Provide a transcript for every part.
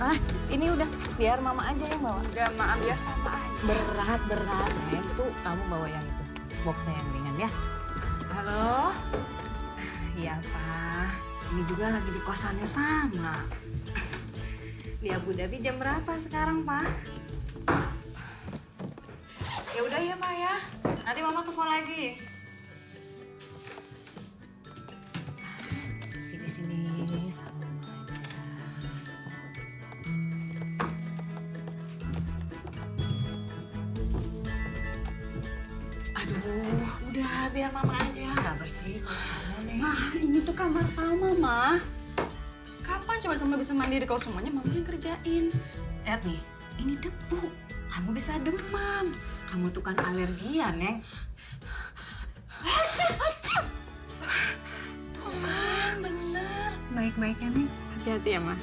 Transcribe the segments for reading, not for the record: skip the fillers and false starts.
Ah, ini udah biar mama aja yang bawa. Udah maaf biar sama aja. Berat. Neng, tuh kamu bawa yang itu. Boxnya yang ringan ya. Halo? Iya, Pak. Ini juga lagi di kosannya sama. Di Abu Dhabi jam berapa sekarang, Pak? Ya udah ya, Pak ya. Nanti Mama telepon lagi. Sini sama aja. Aduh, udah biar Mama aja. Nggak bersih kalau kamu nih. Ini tuh kamar sama, Mah. Kapan coba Salma bisa mandiri kalau semuanya Mama yang kerjain? Lihat nih, ini debu. Kamu bisa demam. Kamu tuh kan alergian, Neng. Tuh, Mang, bener. Baik-baik ya, Neng. Hati-hati ya, Mah.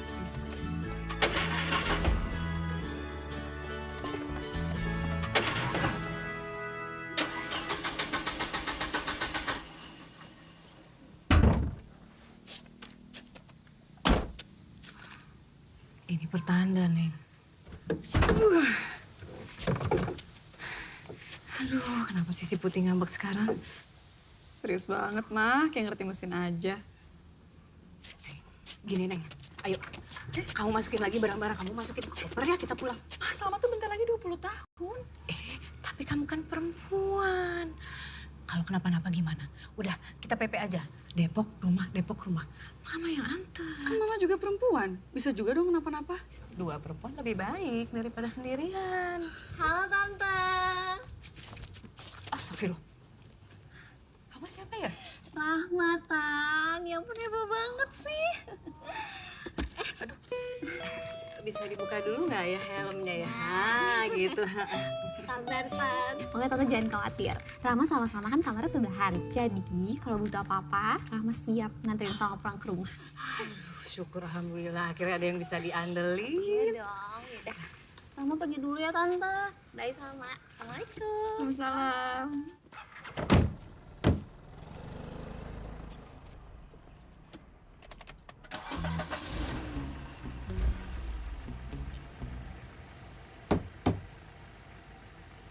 Ini pertanda, Neng. Aduh, kenapa sih si Putih ngambek sekarang? Serius banget, Mah. Kayak ngerti mesin aja. Gini, Neng. Ayo, kamu masukin lagi barang-barang. Kamu masukin ke koper ya, kita pulang. Ah, Salma tuh bentar lagi 20 tahun. Tapi kamu kan perempuan. Kalau kenapa-napa gimana? Udah, kita PP aja. Depok, rumah. Mama yang antar. Kan Mama juga perempuan. Bisa juga dong kenapa-napa. Dua perempuan lebih baik daripada sendirian. Halo Tante. Astagfirullah. Kamu siapa ya? Rahmatan, ya ampun heboh banget sih. Bisa dibuka dulu nggak ya helmnya ya? Gitu. Sabar, Tan. Pokoknya Tante jangan khawatir. Rama sama-sama kan kamarnya sebelahan. Jadi kalau butuh apa-apa, Rama siap nganterin Salma pulang ke rumah. Syukur alhamdulillah akhirnya ada yang bisa diandelin. Iya dong, yaudah. Rama pergi dulu ya Tante. Bye Salma. Assalamualaikum. Waalaikumsalam.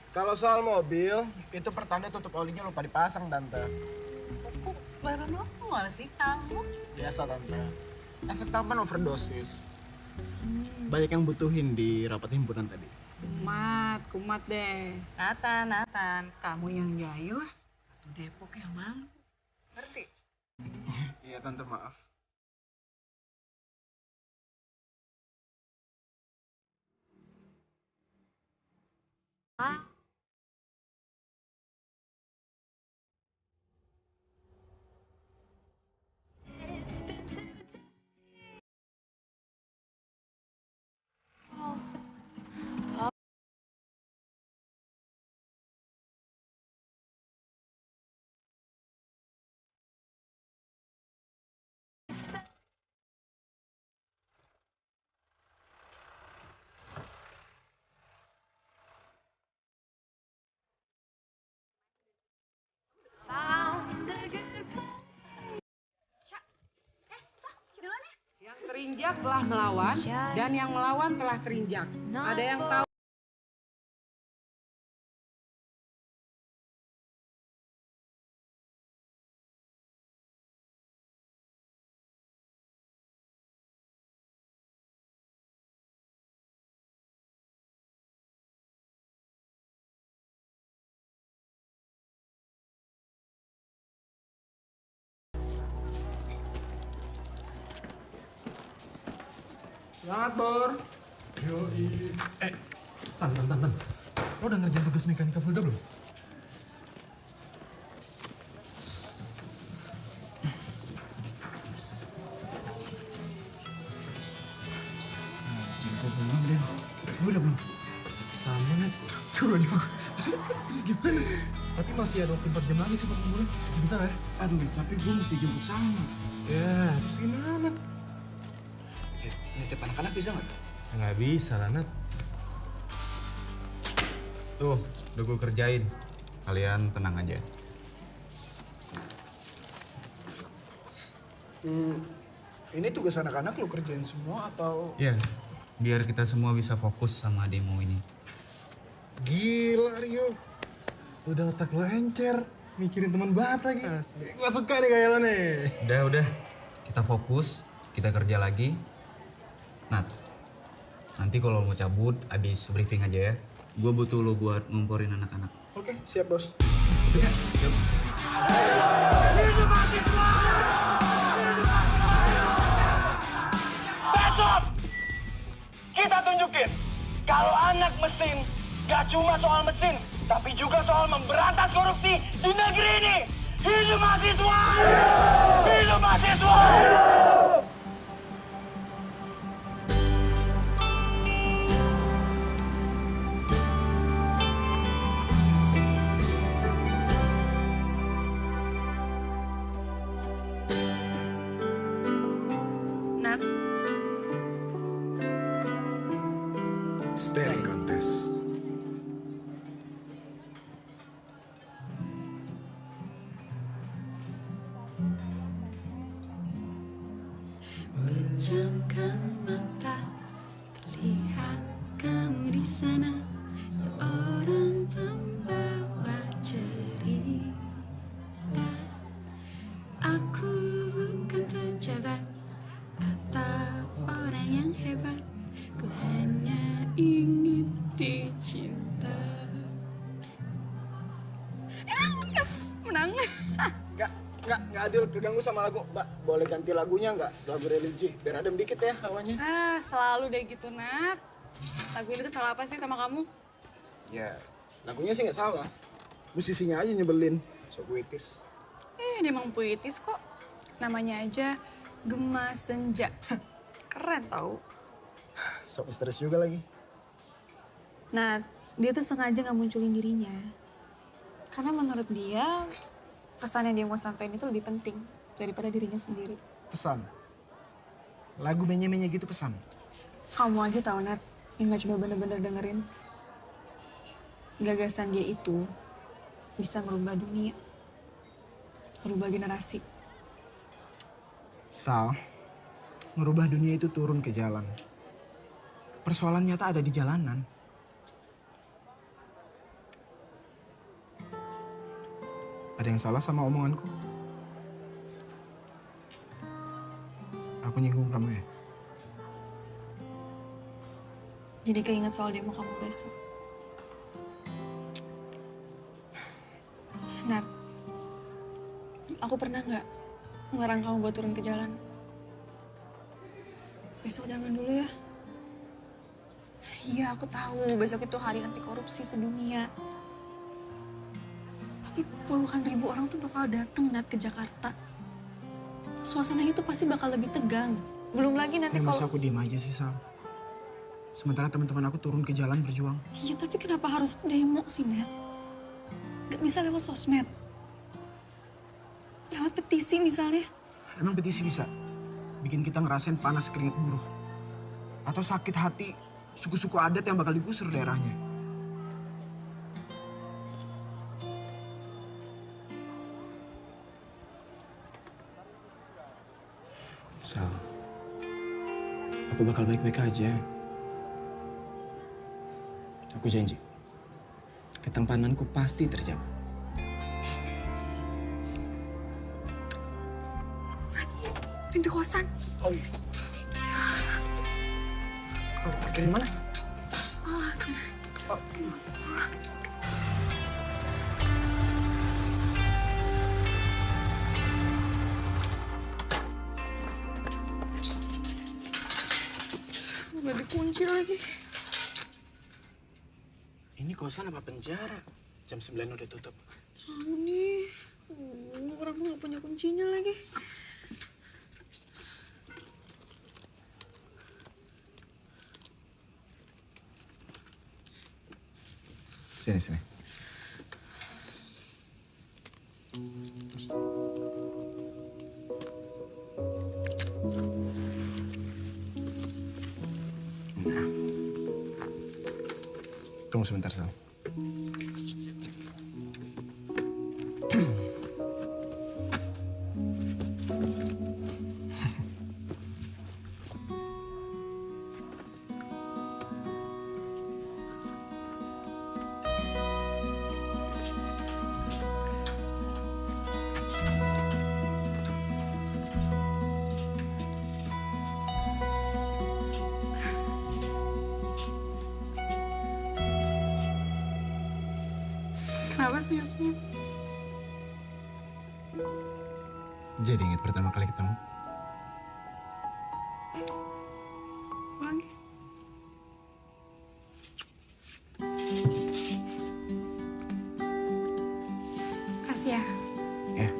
Kalau soal mobil, itu pertanda tutup olinya lupa dipasang, Tante. Kok baru nongol sih kamu? Biasa, Tante. Efek tampan overdosis. Banyak yang butuhin di rapat himpunan tadi. Kumat deh. Nathan, kamu yang jayus, satu Depok yang malu. Ngerti? Iya, Tante, maaf. Yang terinjak telah melawan dan yang melawan telah terinjak. Ada yang tahu? Selamat, Bor. Yoi. Tan. Lo udah ngerjain tugas mekanika Fulda belum? Anjing, gue belum, Den. Gue udah belum. Sama, Net. Gue juga. Terus gimana? Tapi masih ada 24 jam lagi sih buat ngumpulin. Masih bisa nggak ya? Aduh, tapi gue mesti jemput Salma. Ya, terus gimana? Nitip anak-anak bisa nggak? Ya, nggak bisa lah, Nat. Tuh, udah gue kerjain. Kalian tenang aja. Ini tugas anak-anak lo kerjain semua atau? Iya, biar kita semua bisa fokus sama demo ini. Gila Rio, udah otak lo encer, mikirin teman banget lagi. Gua suka nih kayak lo nih. Udah, kita fokus, kita kerja lagi. Nat, nanti kalau mau cabut, abis briefing aja ya. Gue butuh lo buat ngomporin anak-anak. Oke, siap bos. Ya, siap. Besok kita tunjukin kalau anak mesin gak cuma soal mesin, tapi juga soal memberantas korupsi di negeri ini. Hidup mahasiswa! Hidup mahasiswa! Nat, Staring contest. Pejamkan mata, terlihat kamu di sana, seorang pembawa cerita. Aku bukan pejabat atau orang yang hebat, ku hanya ingin dicinta. yes, menang. Nggak adil keganggu sama lagu. Mbak, boleh ganti lagunya nggak? Lagu religi, biar adem dikit ya hawanya. Selalu deh gitu, Nat. Lagu ini tuh salah apa sih sama kamu? Ya, lagunya sih nggak salah. Musisinya aja nyebelin, so puitis. Dia emang puitis kok. Namanya aja Gema Senja. Keren tau. Sok misterius juga lagi. Nah, dia tuh sengaja nggak munculin dirinya. Karena menurut dia, pesan yang dia mau sampaikan itu lebih penting daripada dirinya sendiri. Pesan. Lagu menye-menye gitu pesan. Kamu aja tau, Nat, yang nggak coba bener-bener dengerin. Gagasan dia itu bisa ngerubah dunia. Ngerubah generasi. Sal, ngerubah dunia itu turun ke jalan. Persoalan nyata ada di jalanan. Ada yang salah sama omonganku? Aku nyinggung kamu ya? Jadi keinget soal demo kamu besok. Nat, aku pernah nggak ngerang kamu buat turun ke jalan? Besok jangan dulu ya. Iya, aku tahu besok itu hari anti korupsi sedunia. Tapi puluhan ribu orang tuh bakal dateng, Nat, ke Jakarta. Suasananya tuh pasti bakal lebih tegang. Belum lagi nanti Masa kalau... aku diem aja sih, Sal? Sementara teman-teman aku turun ke jalan berjuang. Iya, tapi kenapa harus demo sih, Nat? Gak bisa lewat sosmed. Lewat petisi misalnya. Emang petisi bisa bikin kita ngerasain panas keringet buruh? Atau sakit hati suku-suku adat yang bakal digusur daerahnya? Sal, aku bakal baik-baik aja. Aku janji, ketampananku pasti terjaga. Pintu kosan. Oh, pergi mana? Oh, sana. Oh. Udah dikunci lagi. Ini kosan apa penjara? Jam 9 udah tutup. Tahu nih. Orang gue gak punya kuncinya lagi. Sini. Nah. Tunggu sebentar, Sal. sih? Jadi ingat pertama kali ketemu? Pulang. Kasih ya. Ya.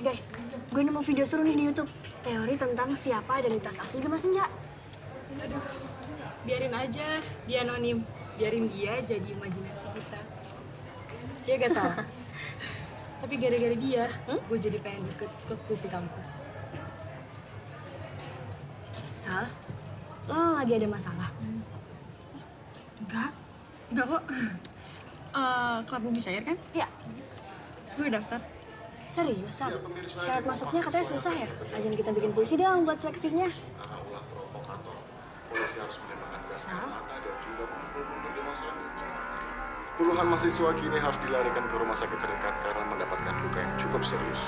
Guys, gue nemu video seru nih di YouTube. Teori tentang siapa identitas asli Gemas Senja. Aduh, biarin aja dia anonim. Biarin dia jadi imajinasi kita. Ya gak salah. Tapi gara-gara dia, gue jadi pengen ikut klub puisi kampus. Sal, lo lagi ada masalah? Enggak kok. Klub Bumi Syair kan? Iya. Gue daftar. Serius, Sal? Syarat masuknya katanya susah ya? Ajan kita bikin puisi dong buat seleksinya. Polisi harus menembakkan gas air mata dan juga memukul mundur demonstran di Mustafa. Puluhan mahasiswa kini harus dilarikan ke rumah sakit terdekat karena mendapatkan luka yang cukup serius.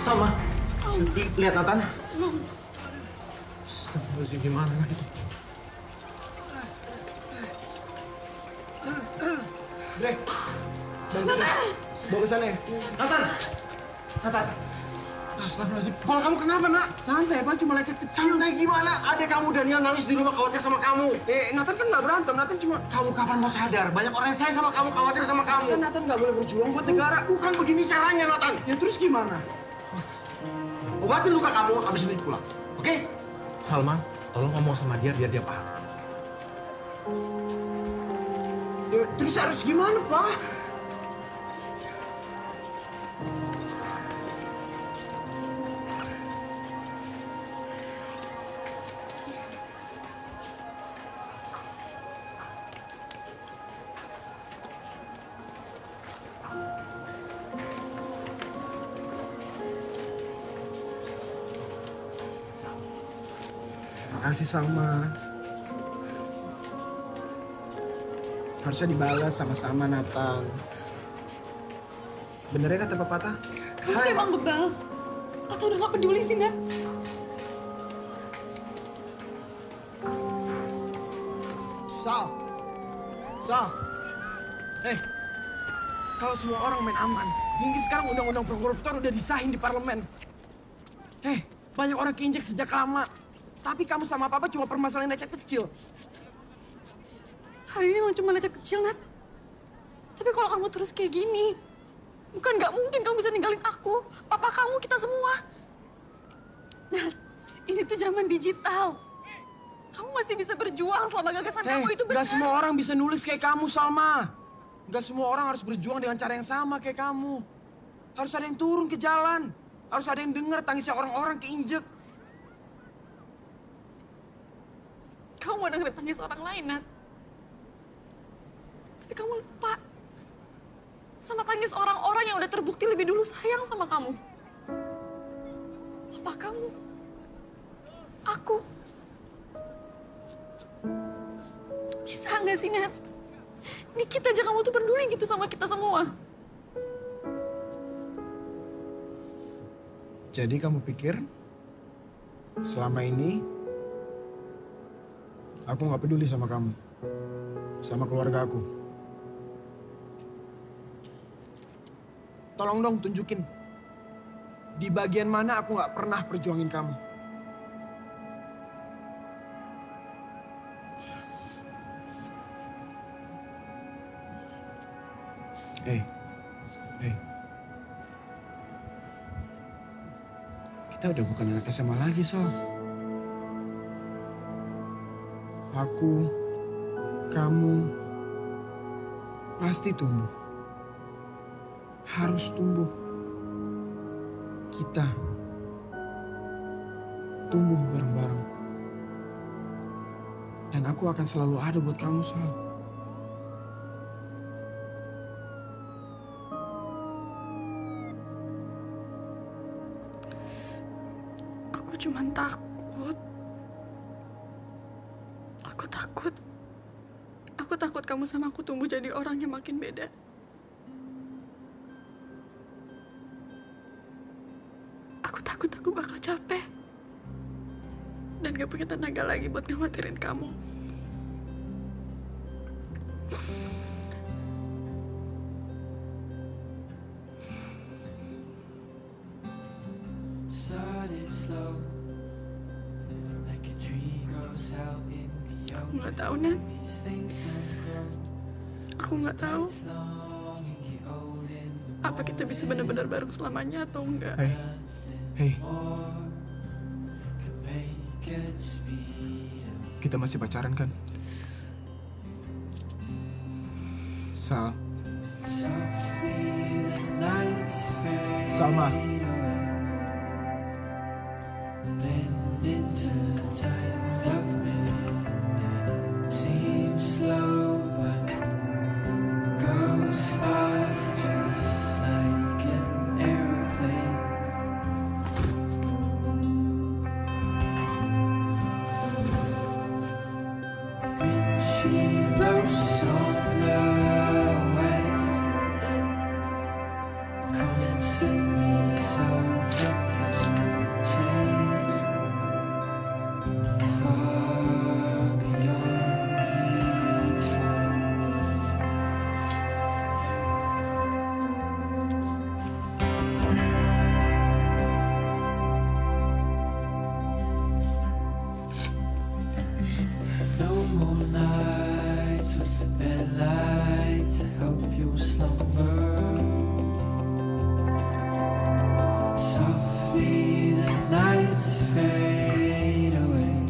Sama. Lihat Nathan. Masih gimana gitu? Bre, bawa ke sana ya. Nathan. Astagfirullahaladzim. Kepala kamu kenapa, Nak? Santai, Pak. Cuma lecet kecil. Santai gimana? Adek kamu Daniel nangis di rumah khawatir sama kamu. Nathan kan nggak berantem. Nathan cuma... Kamu kapan mau sadar? Banyak orang yang sayang sama kamu, khawatir sama kamu. Masa Nathan nggak boleh berjuang buat negara? Bukan begini caranya, Nathan. Ya terus gimana? Obatin luka kamu, habis ini pulang. Oke? Salman, tolong ngomong sama dia biar dia paham. Ya, terus harus gimana, Pak? Makasih Salma. Harusnya dibalas sama-sama Nathan. Bener ya kata pepatah? Kamu tuh emang bebal. Atau udah gak peduli sih, Nat? Sal. Kalau semua orang main aman, mungkin sekarang undang-undang pro koruptor udah disahin di parlemen. Banyak orang keinjek sejak lama. Tapi kamu sama Papa cuma permasalahan lecet kecil. Hari ini emang cuma lecet kecil, Nat. Tapi kalau kamu terus kayak gini, bukan nggak mungkin kamu bisa ninggalin aku, papa kamu, kita semua. Nat, ini tuh zaman digital. Kamu masih bisa berjuang selama gagasan kamu itu benar. Gak semua orang bisa nulis kayak kamu, Salma. Gak semua orang harus berjuang dengan cara yang sama kayak kamu. Harus ada yang turun ke jalan. Harus ada yang dengar tangisnya orang-orang keinjek. Kamu mau denger tangis orang lain, Nat. Tapi kamu lupa sama tangis orang-orang yang udah terbukti lebih dulu sayang sama kamu. Papa kamu, aku. Bisa nggak sih, Nat? Dikit aja kamu tuh peduli gitu sama kita semua. Jadi kamu pikir selama ini aku nggak peduli sama kamu, sama keluarga aku? Tolong dong tunjukin di bagian mana aku nggak pernah perjuangin kamu. Hey. Kita udah bukan anak SMA lagi, Sal. Aku, kamu, pasti tumbuh. Harus tumbuh. Kita tumbuh bareng-bareng. Dan aku akan selalu ada buat kamu, Sal. Aku cuma takut. Aku takut kamu sama aku tumbuh jadi orang yang makin beda. Aku takut aku bakal capek. Dan gak punya tenaga lagi buat khawatirin kamu. Aku nggak tahu, Nat. Aku nggak tahu apa kita bisa benar-benar bareng selamanya atau enggak. Hey. Kita masih pacaran kan? Sal. Salma. Slow but goes fast, just like an airplane. When she blows on the waves, constantly subject to change, far beyond. No more nights with the bed light to help you slumber. Softly the nights fade away,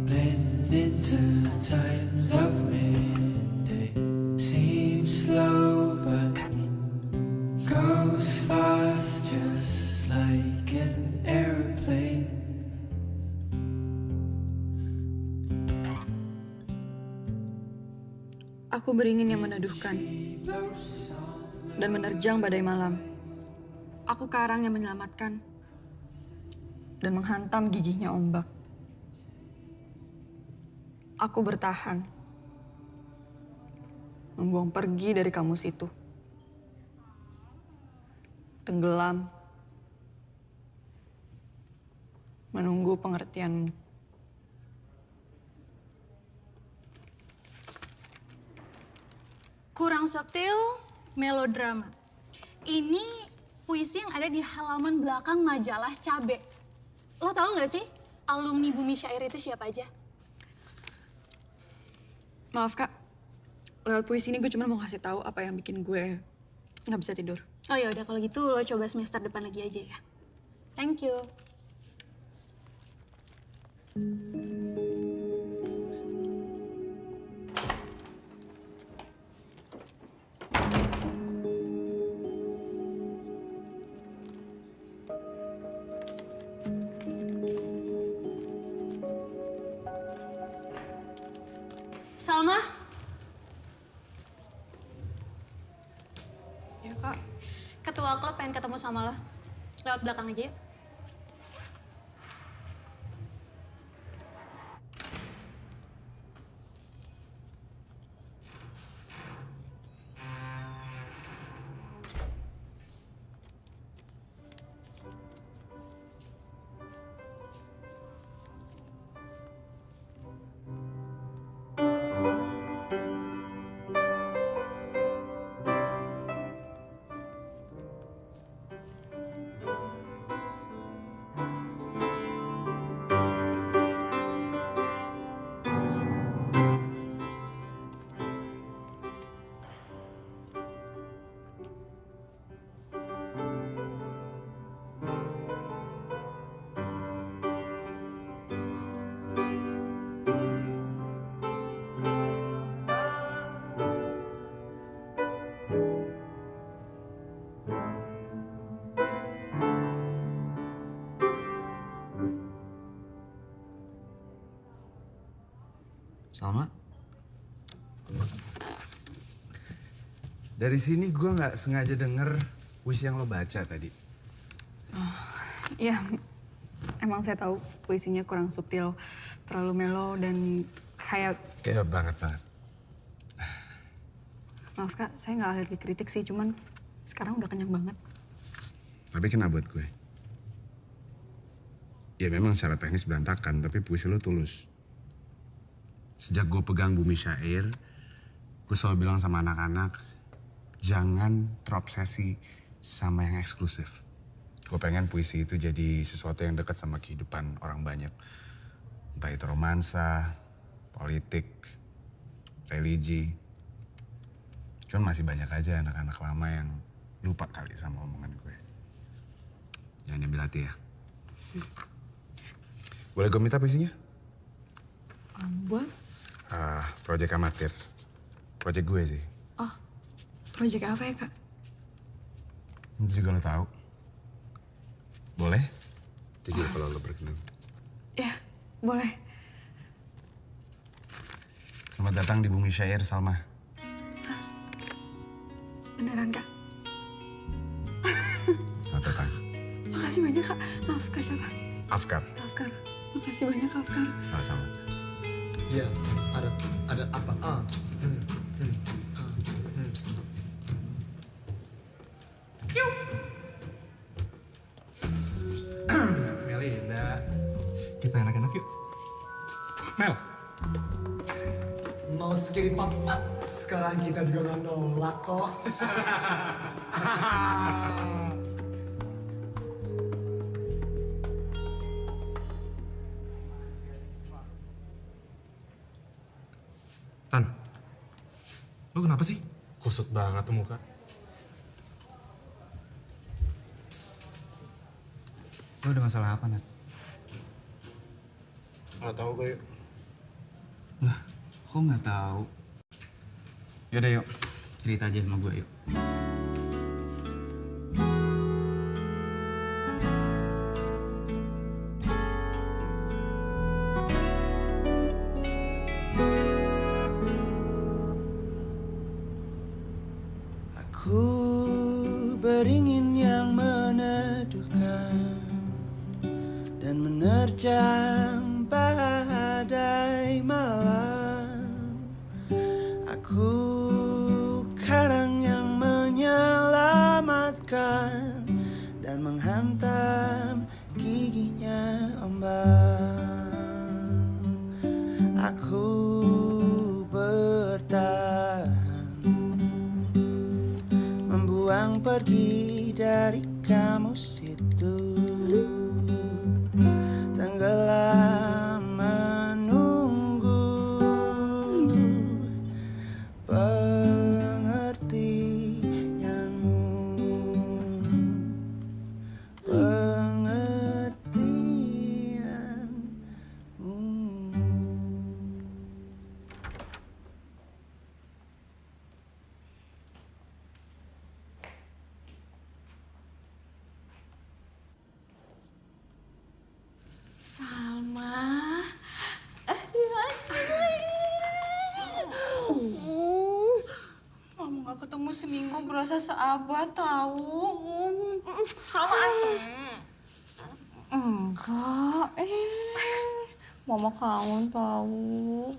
blend into times of midday. Seems slow but goes fast, just like an airplane. Aku beringin yang meneduhkan dan menerjang badai malam. Aku karang yang menyelamatkan dan menghantam gigihnya ombak. Aku bertahan, membuang pergi dari kamus itu. Tenggelam, menunggu pengertianmu. Kurang subtil, melodrama. Ini puisi yang ada di halaman belakang majalah Cabe. Lo tau gak sih alumni Bumi Syair itu siapa aja? Maaf Kak, lewat puisi ini gue cuma mau kasih tahu apa yang bikin gue nggak bisa tidur. Oh ya udah kalau gitu lo coba semester depan lagi aja ya. Thank you. Salma? Ya Kak. Ketua klub pengen ketemu sama lo. Lewat belakang aja yuk. Salma? Dari sini gue nggak sengaja denger puisi yang lo baca tadi. Oh, iya. Emang saya tahu puisinya kurang subtil, terlalu melo dan kayak... Kayak banget. Maaf Kak, saya nggak alergi kritik sih, cuman sekarang udah kenyang banget. Tapi kena buat gue. Ya memang secara teknis berantakan, tapi puisi lo tulus. Sejak gue pegang Bumi Syair, gue selalu bilang sama anak-anak, jangan terobsesi sama yang eksklusif. Gue pengen puisi itu jadi sesuatu yang dekat sama kehidupan orang banyak. Entah itu romansa, politik, religi. Cuman masih banyak aja anak-anak lama yang lupa kali sama omongan gue. Jangan ambil hati ya. Boleh gue minta puisinya? Buat? Proyek amatir. Proyek gue sih. Oh, proyek apa ya Kak? Nanti juga lo tahu. Boleh? Jadi kalau lo berkenan. Ya, boleh. Selamat datang di Bumi Syair, Salma. Beneran Kak? Selamat datang. Makasih banyak Kak. Maaf Kak siapa? Afkar. Afkar. Makasih banyak Afkar. Sama-sama. Iya, ada apa? Melinda, kita enak-enak yuk. Mel. Mau sekali papa, sekarang kita juga nggak nolak kok. Tan, lo kenapa sih? Kusut banget tuh muka. Lo ada masalah apa, Nat? Nggak tahu gue. Lah, kok nggak tahu? Yaudah yuk, cerita aja sama gue yuk. Aku beringin yang meneduhkan dan menerjang badai malam. Aku karang yang menyelamatkan dan menghantam giginya ombak. Aku bertahan membuang pergi dari kamus itu, tenggelam menunggu rasa seabad tahu. Sama asem. Enggak, Mama kangen tahu.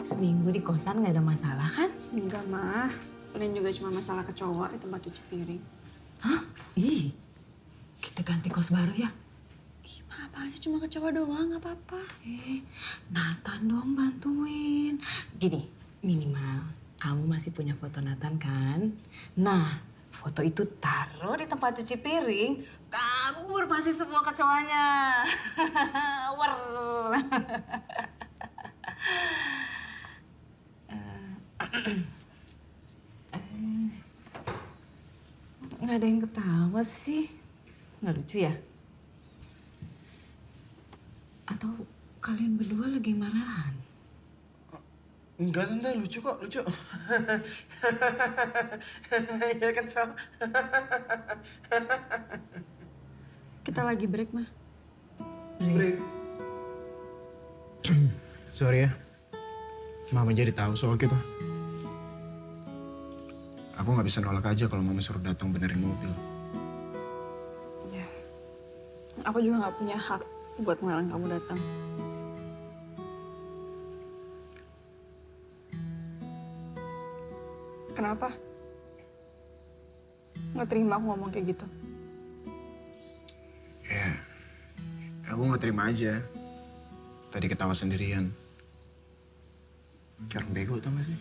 Seminggu di kosan nggak ada masalah kan? Enggak, Mah. Paling juga cuma masalah kecoa di tempat cuci piring. Hah? Ih, kita ganti kos baru ya? Ih, Mah, apaan sih cuma kecoa doang, nggak apa-apa. Nathan dong bantuin. Gini, minimal kamu masih punya foto Nathan kan? Nah, foto itu taruh di tempat cuci piring, kabur pasti semua kecoanya. Wer. Nggak ada yang ketawa sih. Nggak lucu ya? Atau kalian berdua lagi marahan? Enggak, Tante. Lucu kok, lucu. Iya kan, Sal? Kita lagi break, Mah. Break. Sorry ya. Mama jadi tahu soal kita. Aku nggak bisa nolak aja kalau Mama suruh datang benerin mobil. Ya. Aku juga nggak punya hak buat ngelarang kamu datang. Kenapa? Nggak terima aku ngomong kayak gitu? Ya, aku nggak terima aja. Tadi ketawa sendirian. Kayak orang bego, tau gak sih?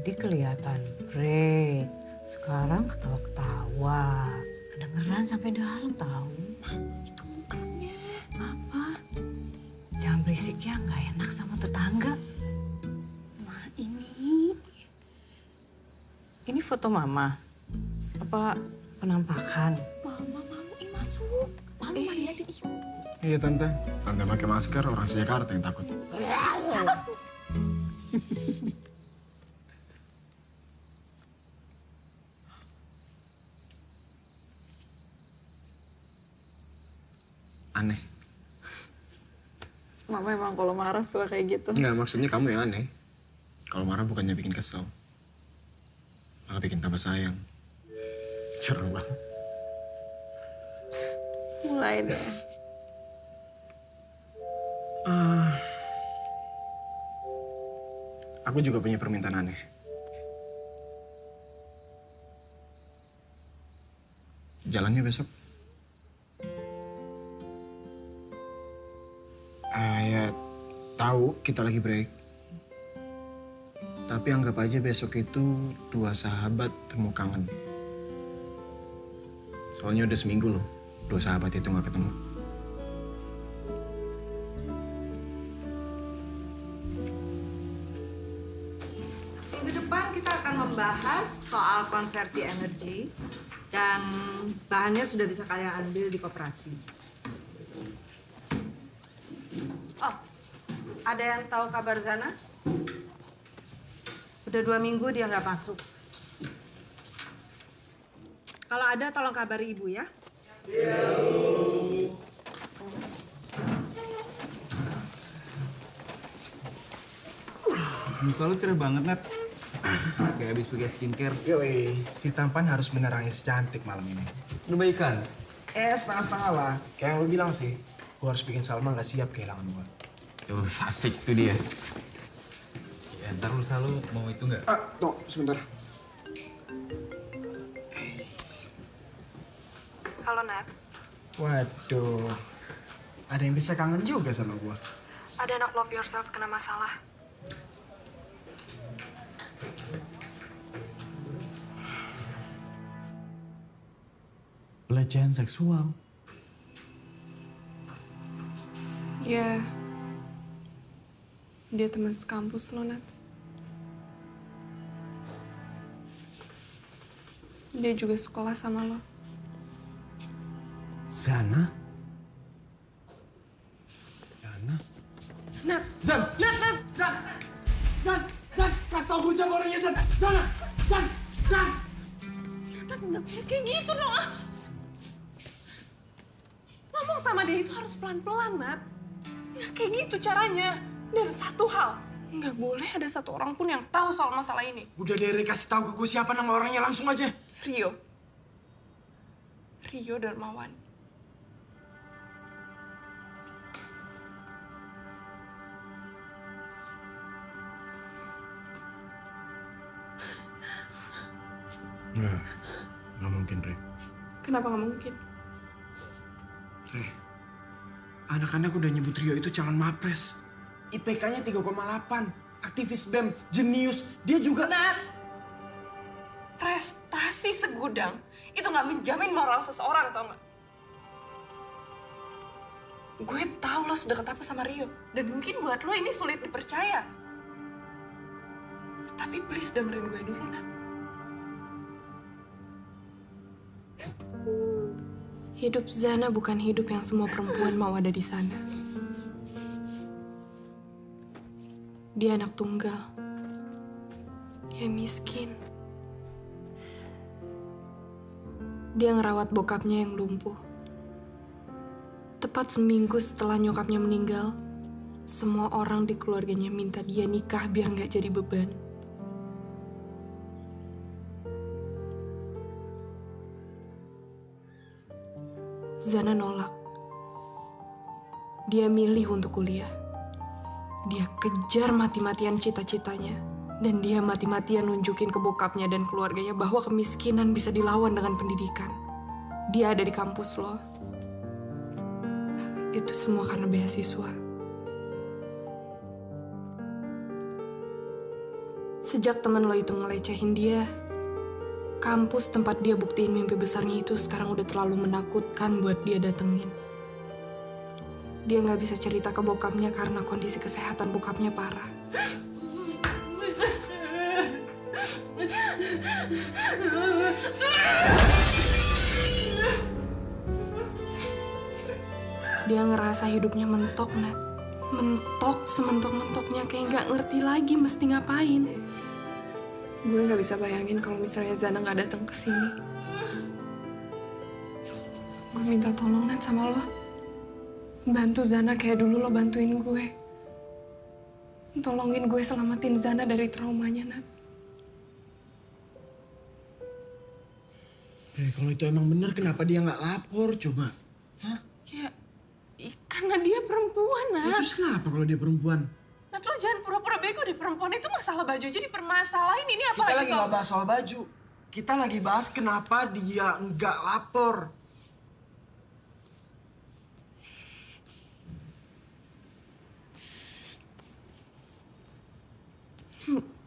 Tadi kelihatan break, sekarang ketawa-ketawa. Kedengeran sampai dalam tahu. Itu mukanya. Apa? Jangan berisik ya, nggak enak sama tetangga. Ma, ini foto Mama. Apa penampakan? Mama maluin masuk. Malu mah diliatin ibu. Iya, Tante. Tante pakai masker, orang Jakarta yang takut. Aneh. Mama emang kalau marah suka kayak gitu. Enggak, maksudnya kamu yang aneh. Kalau marah bukannya bikin kesel, malah bikin tambah sayang. Curang banget. Mulai deh. Aku juga punya permintaan aneh. Jalannya besok. Ya, tahu kita lagi break. Tapi anggap aja besok itu dua sahabat temu kangen. Soalnya udah seminggu loh, dua sahabat itu nggak ketemu. Minggu depan kita akan membahas soal konversi energi dan bahannya sudah bisa kalian ambil di koperasi. Oh, ada yang tahu kabar Zana? Udah 2 minggu dia nggak masuk. Kalau ada tolong kabari ibu ya. Muka lu cerah banget, Nat. Kayak habis pakai skincare. Yoi, si tampan harus beneran cantik malam ini. Lu baikan? Setengah-setengah lah. Kayak yang lu bilang sih, gua harus bikin Salma nggak siap kehilangan gua. Tuh, asik tuh dia. Ya, ntar lu selalu mau itu nggak? Tuh, sebentar. Halo, Nat. Waduh, ada yang bisa kangen juga sama gua. Ada anak Love Yourself kena masalah. Pelecehan seksual. Ya, dia teman sekampus lo, Nat. Dia juga sekelas sama lo. Zana? Nat! Zan! Nat! Zan! Kasih tau gue siapa orangnya, Zan! Zan! Nat, nggak boleh kayak gitu dong, ah! Ngomong sama dia itu harus pelan-pelan, Nat. Nggak kayak gitu caranya. Dan satu hal, nggak boleh ada satu orang pun yang tahu soal masalah ini. Udah deh, kasih tahu ke gue siapa nama orangnya langsung aja. Rio Darmawan. Nggak mungkin, Re. Kenapa nggak mungkin? Re, anak-anak udah nyebut Rio itu calon mapres. IPK-nya 3,8. Aktivis BEM, jenius. Dia juga... Nat! Prestasi segudang itu nggak menjamin moral seseorang, tau nggak? Gue tahu lo sedekat apa sama Rio. Dan mungkin buat lo ini sulit dipercaya. Tapi please dengerin gue dulu, Nat. Hidup Zana bukan hidup yang semua perempuan mau ada di sana. Dia anak tunggal. Dia miskin. Dia ngerawat bokapnya yang lumpuh. Tepat seminggu setelah nyokapnya meninggal, semua orang di keluarganya minta dia nikah biar nggak jadi beban. Zana nolak. Dia milih untuk kuliah. Dia kejar mati-matian cita-citanya. Dan dia mati-matian nunjukin ke bokapnya dan keluarganya bahwa kemiskinan bisa dilawan dengan pendidikan. Dia ada di kampus lo. Itu semua karena beasiswa. Sejak teman lo itu ngelecehin dia, kampus tempat dia buktiin mimpi besarnya itu sekarang udah terlalu menakutkan buat dia datengin. Dia nggak bisa cerita ke bokapnya karena kondisi kesehatan bokapnya parah. Dia ngerasa hidupnya mentok, Nat. Mentok, sementok-mentoknya kayak nggak ngerti lagi mesti ngapain. Gue nggak bisa bayangin kalau misalnya Zana nggak datang ke sini. Gue minta tolong, Nat, sama lo. Bantu Zana kayak dulu lo bantuin gue. Tolongin gue selamatin Zana dari traumanya, Nat. Kalau itu emang bener, kenapa dia nggak lapor coba? Hah? Ya, karena dia perempuan, Nat. Ya, terus kenapa kalau dia perempuan? Nat, lo jangan pura-pura bego deh. Perempuan itu masalah baju aja dipermasalahin. Ini apa Kita lagi lagi nggak bahas soal baju. Kita lagi bahas kenapa dia nggak lapor.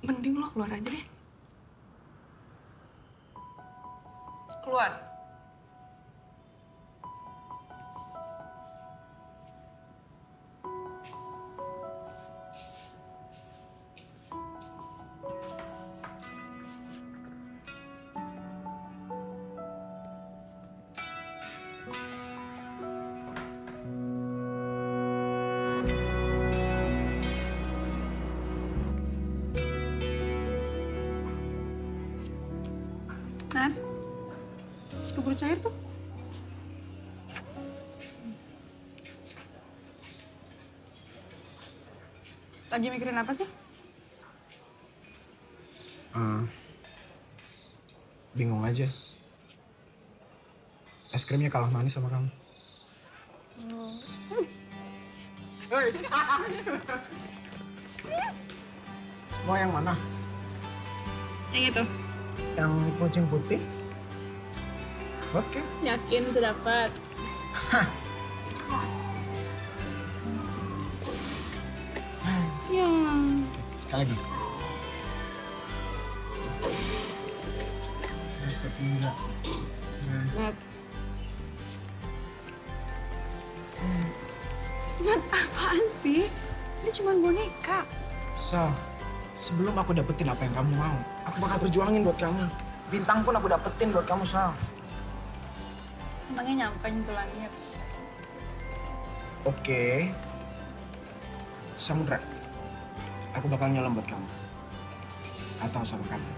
Mending lo keluar aja deh. Keluar. Nat, keburu cair tuh. Lagi mikirin apa sih? Bingung aja. Es krimnya kalah manis sama kamu. Hei. Mau yang mana? Yang itu. Yang kucing putih? Oke. Yakin bisa dapat? Ya. Sekali lagi. Enggak. Nat. Nat, apaan sih? Ini cuma boneka. Sal, sebelum aku dapetin apa yang kamu mau, aku bakal perjuangin buat kamu. Bintang pun aku dapetin buat kamu, Sal. Emangnya nyampe nyentuh langit? Oke. Samudra, aku bakal nyelam buat kamu. Atau sama kamu.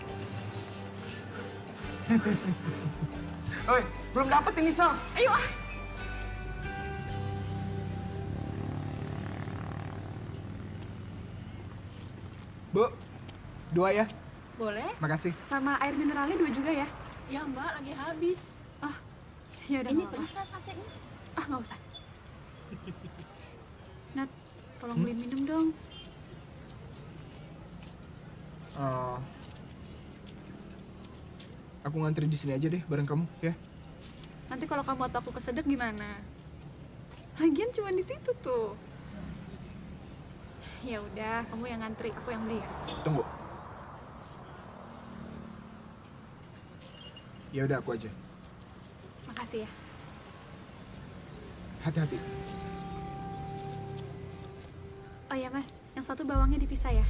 Oi, belum dapet ini, Sal. Ayo ah. Bu, 2 ya. Boleh. Makasih. Sama air mineralnya 2 juga ya? Ya mbak, lagi habis. Ah, ya udah. Ini nggak pedas apa-apa. nggak satenya? Ah, nggak usah. Nat, tolong beliin minum dong. Aku ngantri di sini aja deh bareng kamu, ya. Nanti kalau kamu atau aku kesedek gimana? Lagian cuma di situ tuh. Ya udah, kamu yang ngantri, aku yang beli ya. Tunggu. Ya udah aku aja. Makasih ya. Hati-hati. Oh ya mas, yang satu bawangnya dipisah ya.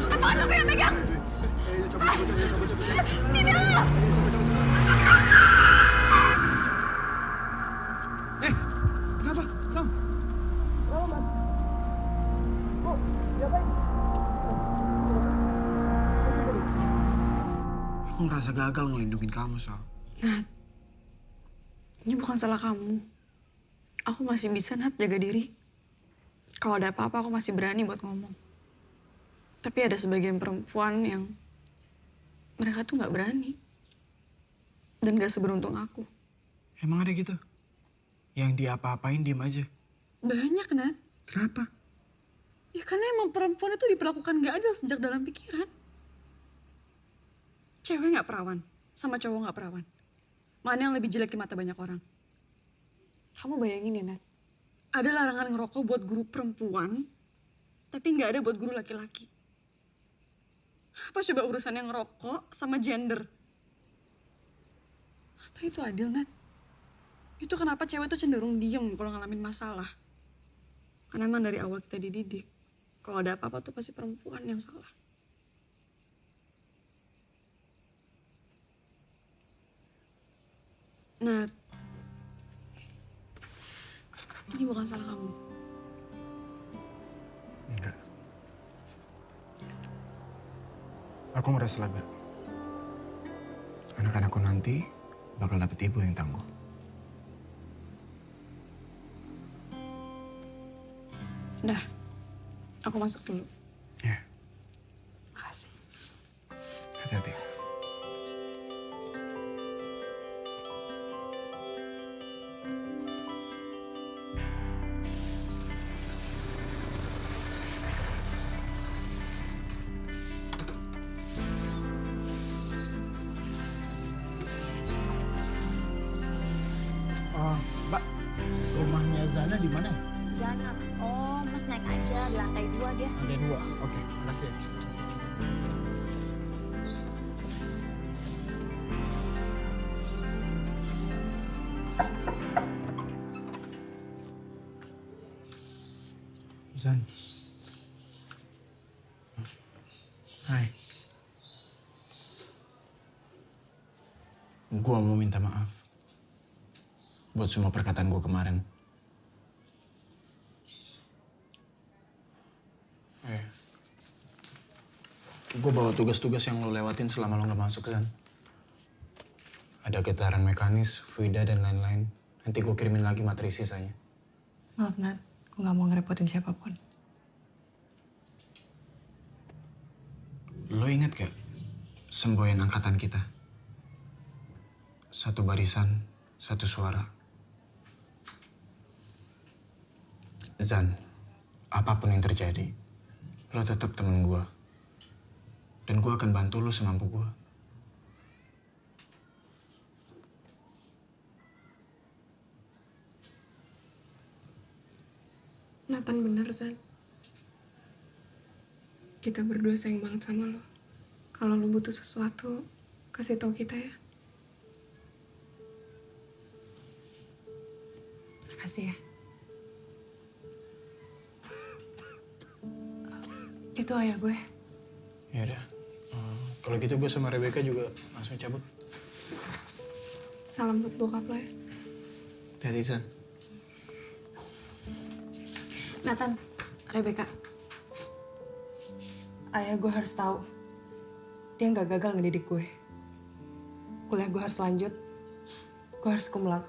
Apaan lo yang megang? Sini lo! Kenapa? Sam? Aku ngerasa gagal ngelindungin kamu, Sal. Nat, ini bukan salah kamu. Aku masih bisa, Nat, jaga diri. Kalau ada apa-apa, aku masih berani buat ngomong. Tapi ada sebagian perempuan yang mereka tuh nggak berani. Dan gak seberuntung aku. Emang ada gitu? Yang diapa-apain diem aja? Banyak, Nat. Kenapa? Ya karena emang perempuan itu diperlakukan gak adil sejak dalam pikiran. Cewek nggak perawan, sama cowok nggak perawan. Mana yang lebih jelek di mata banyak orang? Kamu bayangin ya, Nat. Ada larangan ngerokok buat guru perempuan, tapi nggak ada buat guru laki-laki. Apa coba urusannya ngerokok sama gender? Apa itu adil, Nat? Itu kenapa cewek tuh cenderung diem kalau ngalamin masalah. Karena emang dari awal kita dididik, kalau ada apa-apa tuh pasti perempuan yang salah. Nat, ini bukan salah kamu. Enggak. Aku ngerasa lega. Anak-anakku nanti bakal dapet ibu yang tangguh. Udah, aku masuk dulu. Ya. Makasih. Hati-hati. Mbak, rumahnya Zana di mana? Zana. Oh, mas naik aja di lantai 2 dia. Lantai 2. Oke, makasih. Zan. Hai. Gua mau minta maaf buat semua perkataan gua kemarin. Gue bawa tugas-tugas yang lo lewatin selama lo nggak masuk, Zan. Ada getaran mekanis, fluida, dan lain-lain. Nanti gue kirimin lagi materi sisanya. Maaf, Nat. Aku nggak mau ngerepotin siapapun. Lo inget gak semboyan angkatan kita? Satu barisan, satu suara. Zan, apapun yang terjadi, lo tetap temen gue. Dan gue akan bantu lo semampu gue. Nathan bener, Zan. Kita berdua sayang banget sama lo. Kalau lu butuh sesuatu, kasih tahu kita ya. Makasih ya. Itu ayah gue. Ya udah. Kalau gitu gue sama Rebecca juga langsung cabut. Salam buat bokap lo ya. Hati-hati, San. Nathan, Rebecca. Ayah gue harus tahu. Dia nggak gagal ngedidik gue. Kuliah gue harus lanjut. Gue harus cum laude.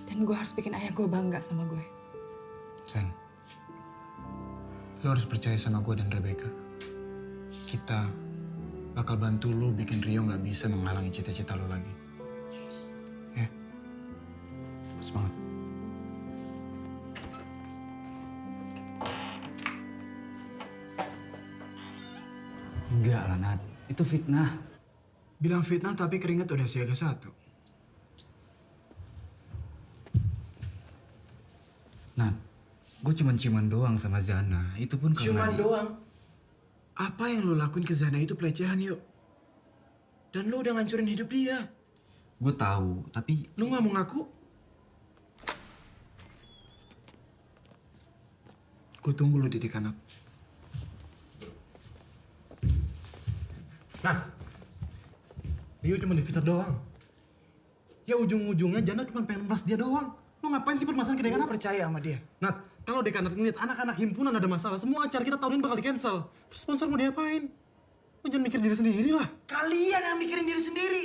Dan gue harus bikin ayah gue bangga sama gue. San, lo harus percaya sama gue dan Rebecca. Kita bakal bantu lo bikin Rio nggak bisa menghalangi cita-cita lo lagi. Ya, semangat. Enggak lah, Nat. Itu fitnah. Bilang fitnah tapi keringat udah siaga 1. Nat, gue cuma ciuman doang sama Zana. Itu pun karena Cuman doang. Apa yang lo lakuin ke Zana itu pelecehan, yuk. Dan lo udah ngancurin hidup dia. Gue tahu, tapi Lo nggak mau ngaku? Gue tunggu lo didik anak. Nah, Rio cuma difitnah doang. Ya ujung-ujungnya Jana cuma pengen meras dia doang. Lo ngapain sih permasalahan ke dekanat? Percaya sama dia. Nat, kalau dekanat ngeliat anak-anak himpunan ada masalah, semua acara kita tahun ini bakal di-cancel. Terus sponsor mau diapain? Lo jangan mikir diri sendiri lah. Kalian yang mikirin diri sendiri.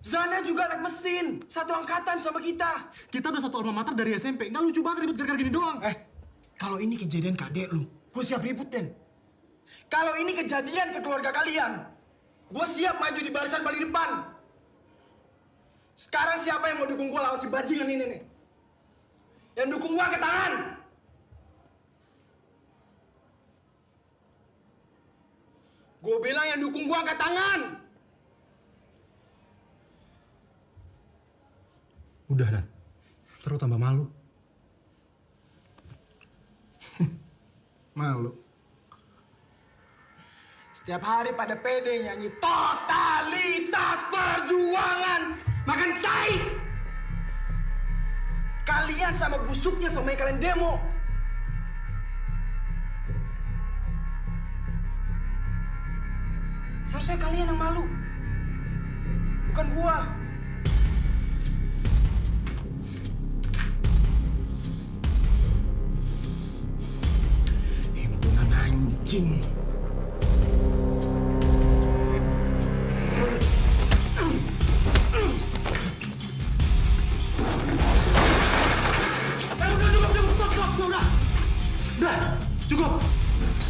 Zana juga anak mesin. Satu angkatan sama kita. Kita udah satu alma mater dari SMP. Nggak lucu banget ribut gara-gara gini doang. Kalau ini kejadian kadek lu, gue siap ribut, Den. Kalau ini kejadian ke keluarga kalian, gue siap maju di barisan paling depan. Sekarang siapa yang mau dukung gue lawan si bajingan ini nih? Yang dukung gue angkat tangan. Gue bilang yang dukung gue angkat tangan. Udah, Nat. Terus tambah malu. Malu. Setiap hari pada pede nyanyi totalitas perjuangan. Makan tai. Kalian sama busuknya sama yang kalian demo. Seharusnya kalian yang malu. Bukan gua. Himpunan anjing. Udah, cukup.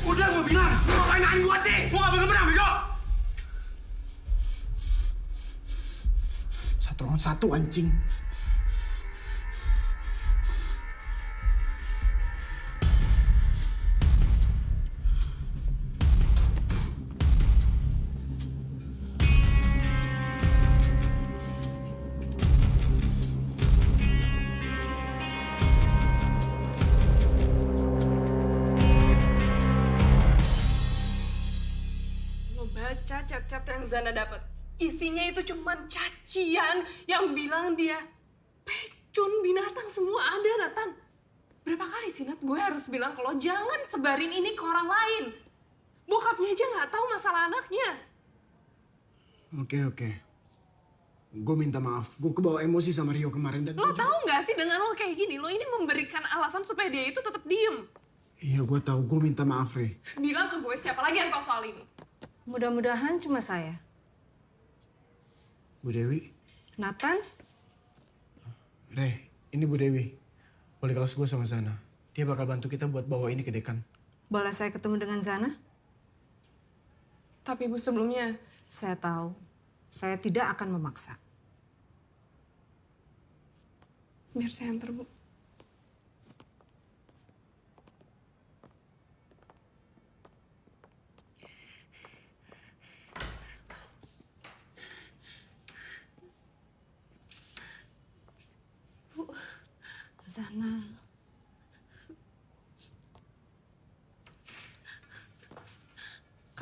Udah gue bilang, lu ngapain nahan gua sih? Gua gak boleh menang, Bego. 1 lawan 1, anjing. Baca chat-chat yang Zana dapat. Isinya itu cuman cacian yang bilang dia pecun, binatang semua ada, Nathan. Berapa kali sih, Nat, gue harus bilang kalau jangan sebarin ini ke orang lain. Bokapnya aja nggak tahu masalah anaknya. Oke. Gue minta maaf. Gue kebawa emosi sama Rio kemarin dan Lo tahu nggak sih dengan lo kayak gini, lo ini memberikan alasan supaya dia itu tetap diem. Iya, gue tahu. Gue minta maaf, Re. Bilang ke gue siapa lagi yang tahu soal ini. Mudah-mudahan cuma saya. Bu Dewi. Nathan? Re, ini Bu Dewi. Wali kelas gue sama Zana. Dia bakal bantu kita buat bawa ini ke dekan. Boleh saya ketemu dengan Zana? Tapi Bu, sebelumnya... Saya tahu. Saya tidak akan memaksa. Biar saya antar, Bu. Zana.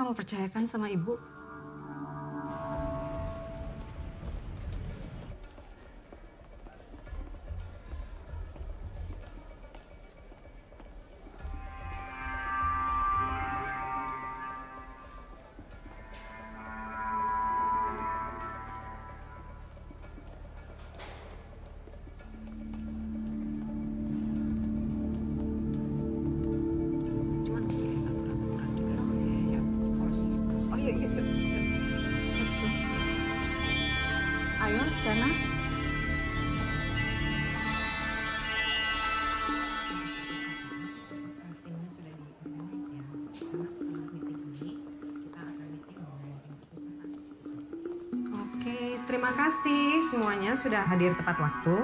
kamu percayakan sama ibu? Ayo, sana. Oke, terima kasih semuanya sudah hadir tepat waktu.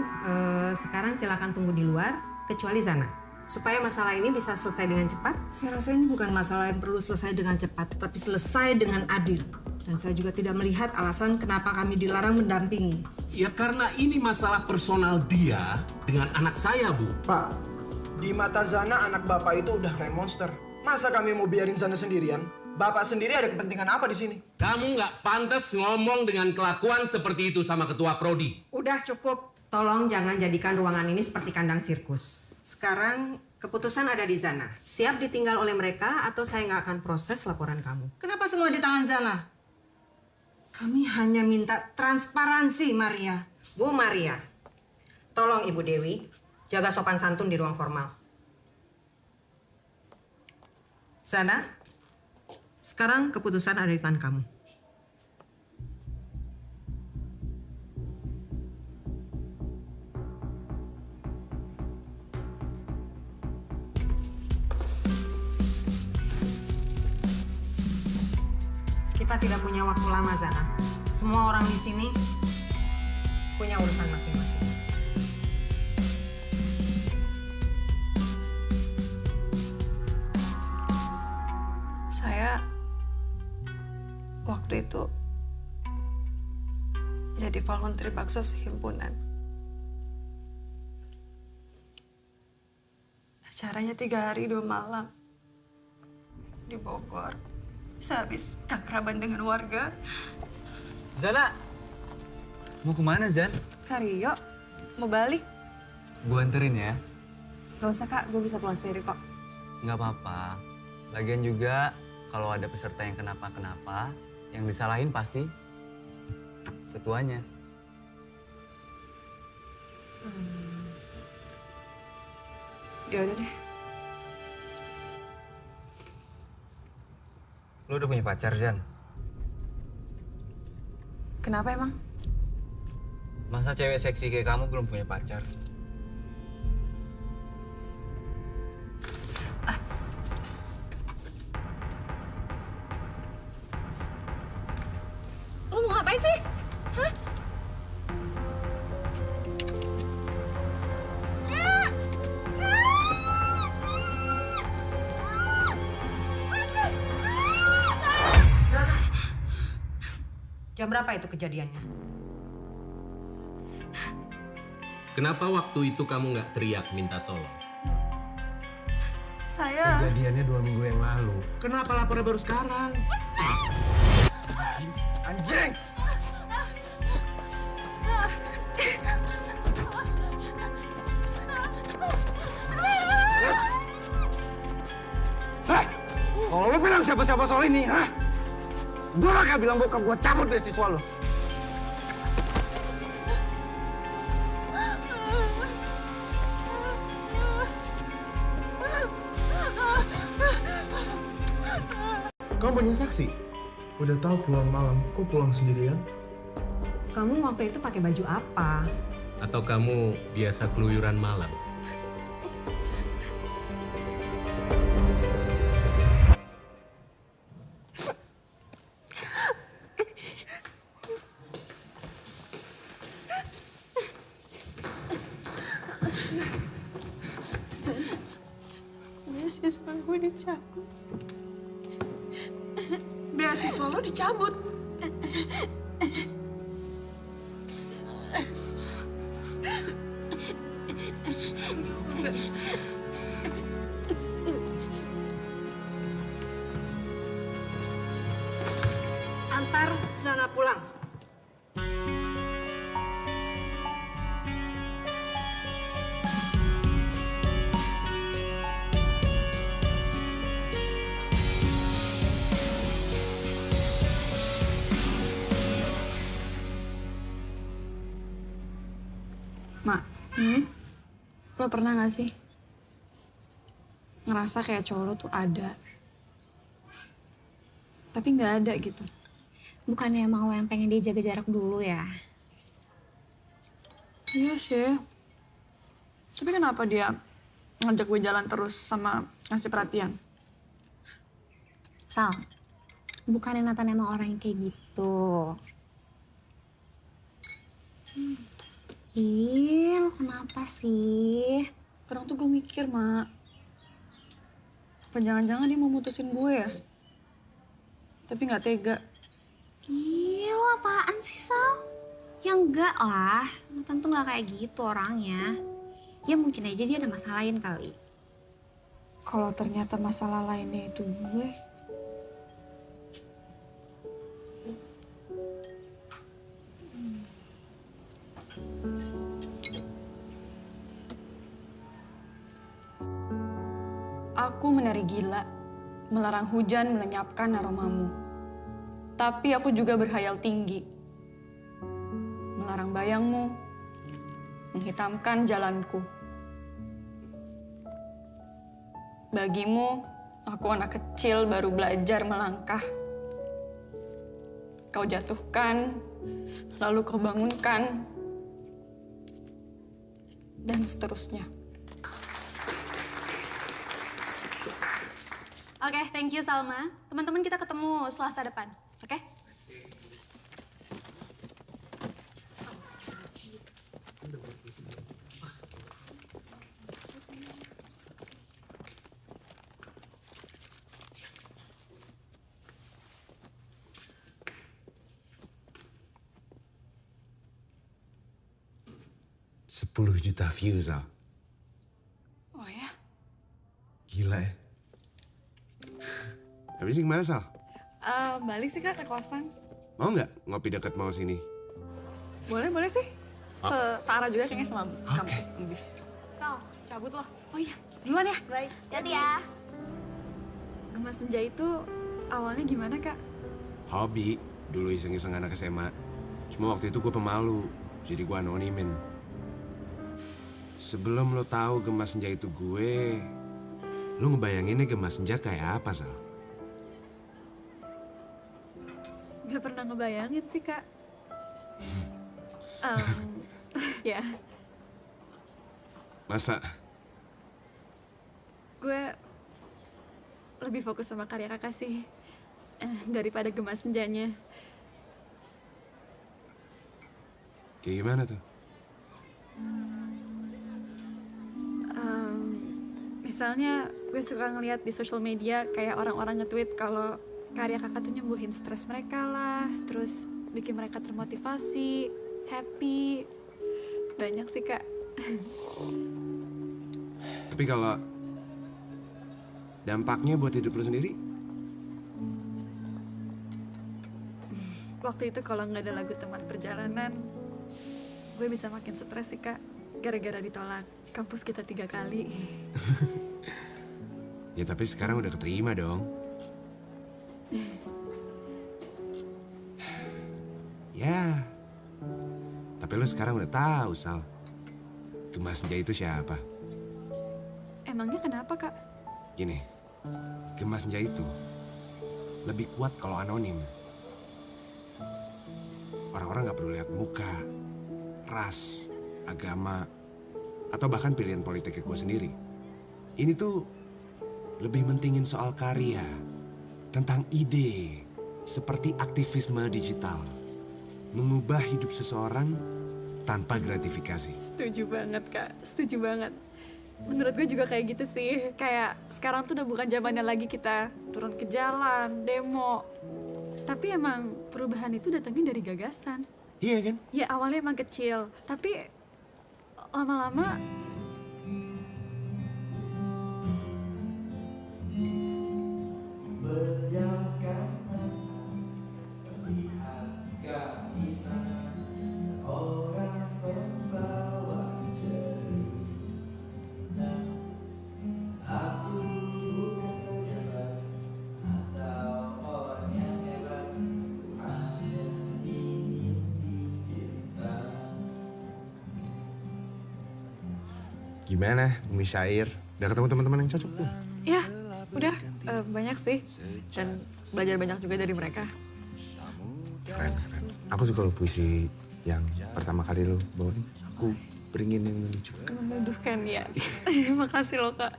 Sekarang silakan tunggu di luar, kecuali Zana. Supaya masalah ini bisa selesai dengan cepat, saya rasa ini bukan masalah yang perlu selesai dengan cepat, tetapi selesai dengan adil. Dan saya juga tidak melihat alasan kenapa kami dilarang mendampingi. Ya karena ini masalah personal dia dengan anak saya, Bu. Pak, di mata Zana anak Bapak itu udah kayak monster. Masa kami mau biarin Zana sendirian? Bapak sendiri ada kepentingan apa di sini? Kamu nggak pantas ngomong dengan kelakuan seperti itu sama ketua prodi. Udah cukup. Tolong jangan jadikan ruangan ini seperti kandang sirkus. Sekarang keputusan ada di Zana. Siap ditinggal oleh mereka atau saya nggak akan proses laporan kamu. Kenapa semua di tangan Zana? Kami hanya minta transparansi, Maria. Bu Maria, tolong Ibu Dewi jaga sopan santun di ruang formal. Zana, sekarang keputusan ada di tangan kamu. Kita tidak punya waktu lama, Zana. Semua orang di sini punya urusan masing-masing. Saya waktu itu jadi volunteer baksos himpunan. Acaranya 3 hari 2 malam di Bogor. Saya habis keakraban dengan warga. Zana, mau kemana Zan? Kario, mau balik? Gue anterin ya. Gak usah Kak, gue bisa pulang sendiri kok. Nggak apa-apa. Lagian juga kalau ada peserta yang kenapa-kenapa, yang disalahin pasti ketuanya. Ya udah deh. Lu udah punya pacar, Zan? Kenapa emang? Masa cewek seksi kayak kamu belum punya pacar? Lo mau ngapain sih? Hah? Jam berapa itu kejadiannya? Kenapa waktu itu kamu nggak teriak minta tolong? Saya... Kejadiannya 2 minggu yang lalu. Kenapa lapornya baru sekarang? Anjing! Hei! Kalau lu bilang siapa-siapa soal ini, hah? Gue bakal bilang bokap gue cabut beasiswa lo. Kamu punya saksi? Udah tahu pulang malam, kok pulang sendirian? Kamu waktu itu pakai baju apa? Atau kamu biasa keluyuran malam? Beasiswa gue dicabut. Beasiswa lo dicabut? Mak, lo pernah gak sih ngerasa kayak cowok lo tuh ada, tapi nggak ada gitu? Bukannya emang lo yang pengen dia jaga jarak dulu ya? Iya sih. Tapi kenapa dia ngajak gue jalan terus sama ngasih perhatian? Sal, bukannya Nathan emang orang yang kayak gitu. Ih, lo kenapa sih? Kadang tuh gue mikir, Mak. Apa jangan-jangan dia mau mutusin gue ya? Tapi nggak tega. Ih, lo apaan sih, Sal? Ya enggak lah, Nathan tuh nggak kayak gitu orangnya. Ya mungkin aja dia ada masalah lain kali. Kalau ternyata masalah lainnya itu gue, aku menari gila, melarang hujan melenyapkan aromamu. Tapi aku juga berhayal tinggi, melarang bayangmu, menghitamkan jalanku. Bagimu, aku anak kecil baru belajar melangkah. Kau jatuhkan, lalu kau bangunkan, dan seterusnya. Oke, thank you Salma. Teman-teman kita ketemu Selasa depan, oke? Sepuluh juta views, Al. Oh ya? Gila ya. Habis ini gimana, Sal? Balik sih Kak ke kosan. Mau nggak ngopi dekat mau sini? Boleh sih. Searah juga kayaknya sama kampus Umbis. Sal, cabut loh. Oh iya, duluan ya. Baik. Jadi ya. Gemas Senja itu awalnya gimana, Kak? Hobi. Dulu iseng-iseng anak SMA. Cuma waktu itu gue pemalu. Jadi gue anonimin. Sebelum lo tahu Gemas Senja itu gue, lo ngebayanginnya Gemas Senja kayak apa, Sal? Gak pernah ngebayangin sih, Kak. Ya. Masa? Gue lebih fokus sama karya Kakak sih daripada Gemas Senjanya. Kayak gimana tuh? Misalnya gue suka ngeliat di sosial media kayak orang-orang nge-tweet kalau karya Kakak tuh nyembuhin stres mereka lah, terus bikin mereka termotivasi, happy. Banyak sih, Kak. Tapi kalau dampaknya buat hidup lo sendiri? Waktu itu kalau nggak ada lagu teman perjalanan, gue bisa makin stres sih, Kak. Gara-gara ditolak kampus kita 3 kali. Ya tapi sekarang udah keterima dong. Ya, tapi lo sekarang udah tahu, Sal. Gemas Senja itu siapa? Emangnya kenapa, Kak? Gini, Gemas Senja itu lebih kuat kalau anonim. Orang-orang gak perlu lihat muka, ras, agama, atau bahkan pilihan politiknya gue sendiri. Ini tuh lebih mentingin soal karya, tentang ide, seperti aktivisme digital. Mengubah hidup seseorang tanpa gratifikasi. Setuju banget, Kak. Setuju banget. Menurut gue juga kayak gitu sih. Kayak sekarang tuh udah bukan zamannya lagi kita turun ke jalan, demo. Tapi emang perubahan itu datangnya dari gagasan. Iya kan? Ya awalnya emang kecil, tapi lama-lama Gimana, Bumi Syair? Udah ketemu teman-teman yang cocok tuh? Ya, udah banyak sih. Dan belajar banyak juga dari mereka. Keren. Aku suka lo puisi yang pertama kali lo bawain. Aku beringin yang lucu. Menuduhkan ya. Makasih loh Kak.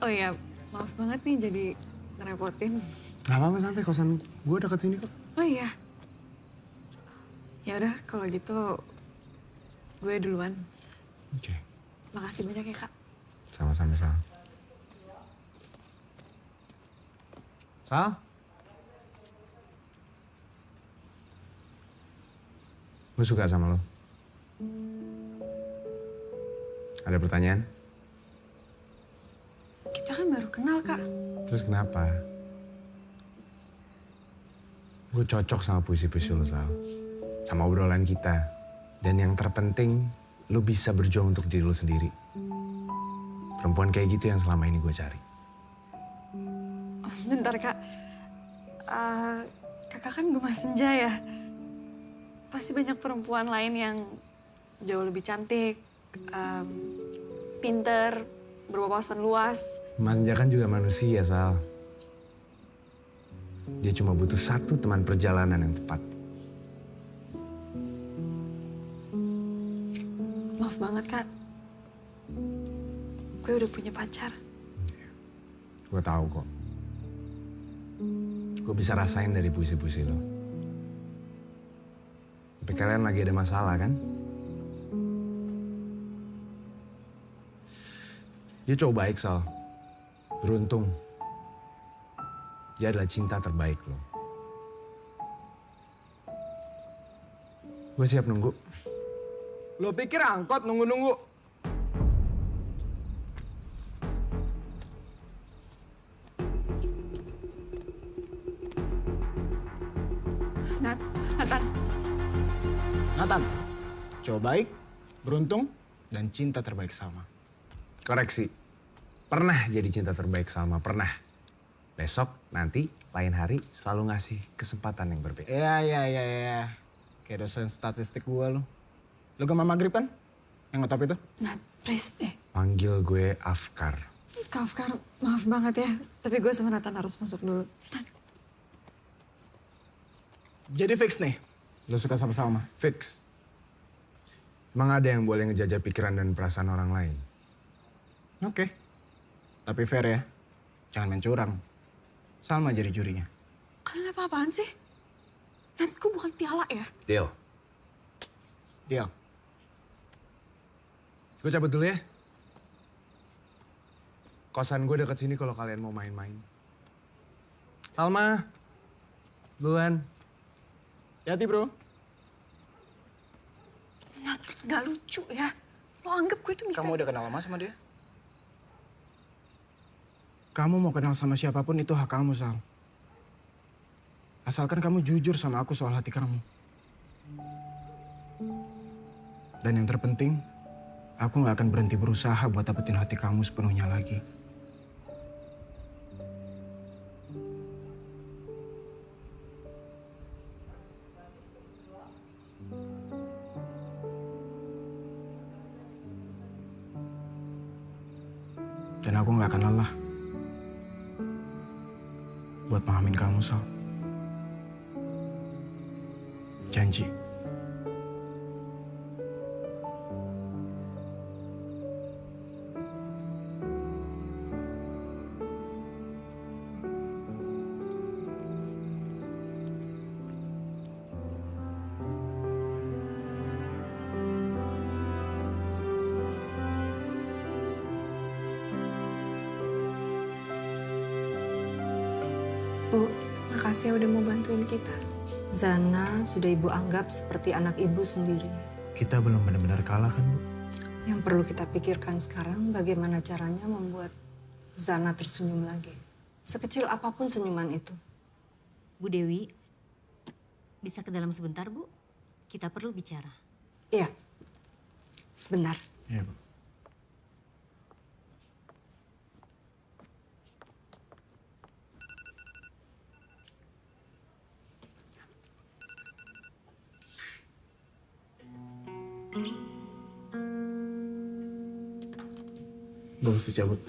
Oh iya, maaf banget nih jadi ngerepotin. Gak apa-apa, santai, kosan gue dekat sini kok. Oh iya. Ya udah kalau gitu gue duluan. Oke. Makasih banyak ya Kak. Sama-sama, Sal. Sal? Gue suka sama lo. Ada pertanyaan? Kita kan baru kenal Kak. Terus kenapa? Gue cocok sama puisi-puisi lo, Sal. Sama obrolan kita. Dan yang terpenting, lo bisa berjuang untuk diri lo sendiri. Perempuan kayak gitu yang selama ini gue cari. Bentar Kak. Kakak kan Gema Senja ya. Pasti banyak perempuan lain yang jauh lebih cantik, pinter, berwawasan luas. Mas Senja kan juga manusia, Sal. Dia cuma butuh satu teman perjalanan yang tepat. Maaf banget Kak. Gue udah punya pacar. Gue tahu kok. Gue bisa rasain dari puisi-puisi lo. Tapi kalian lagi ada masalah kan? Dia cowok baik, Sal. Beruntung. Dia adalah cinta terbaik lo. Gue siap nunggu. Lo pikir angkot nunggu-nunggu? Nathan, cowok baik, beruntung, dan cinta terbaik Salma. Koreksi. Pernah jadi cinta terbaik Salma, pernah. Besok, nanti, lain hari selalu ngasih kesempatan yang berbeda. Iya. Kayak dosen statistik gua lu. Lu gemar maghrib kan? Yang ngetop itu? Nat, please deh. Panggil gue Afkar. Kak Afkar, maaf banget ya. Tapi gue sama Nathan harus masuk dulu. Jadi fix nih, lu suka sama Salma? Fix. Emang ada yang boleh ngejajah pikiran dan perasaan orang lain? Oke. Tapi fair ya, jangan main curang. Salma jadi jurinya. Kalian apa-apaan sih? Nat, gue bukan piala ya. Deal. Deal. Gue cabut dulu ya. Kosan gue deket sini kalau kalian mau main-main. Salma, duluan. Hati bro. Nat, gak lucu ya. Lo anggap gue tuh bisa... Kamu udah kenal lama sama dia? Kamu mau kenal sama siapapun itu hak kamu, Sal. Asalkan kamu jujur sama aku soal hati kamu. Dan yang terpenting, aku gak akan berhenti berusaha buat dapetin hati kamu sepenuhnya lagi. Dan aku gak akan lelah buat pahamin kamu, Sal. Janji. Bu, makasih ya udah mau bantuin kita. Zana sudah ibu anggap seperti anak ibu sendiri. Kita belum benar-benar kalah kan, Bu? Yang perlu kita pikirkan sekarang bagaimana caranya membuat Zana tersenyum lagi. Sekecil apapun senyuman itu. Bu Dewi, bisa ke dalam sebentar, Bu? Kita perlu bicara. Iya, sebentar. Iya, Bu. Gue mesti cabut.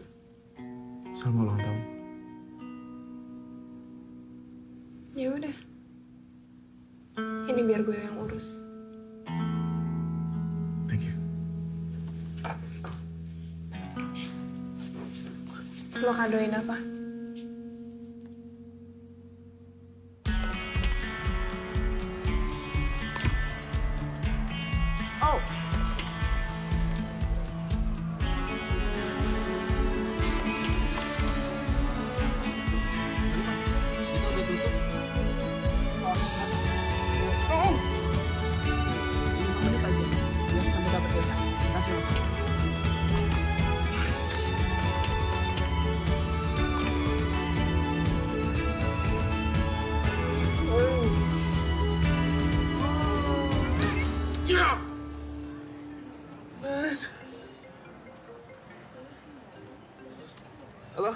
Salma ulang tahun. Ya udah. Ini biar gue yang urus. Thank you. Lo kadoin apa? Oh. Halo?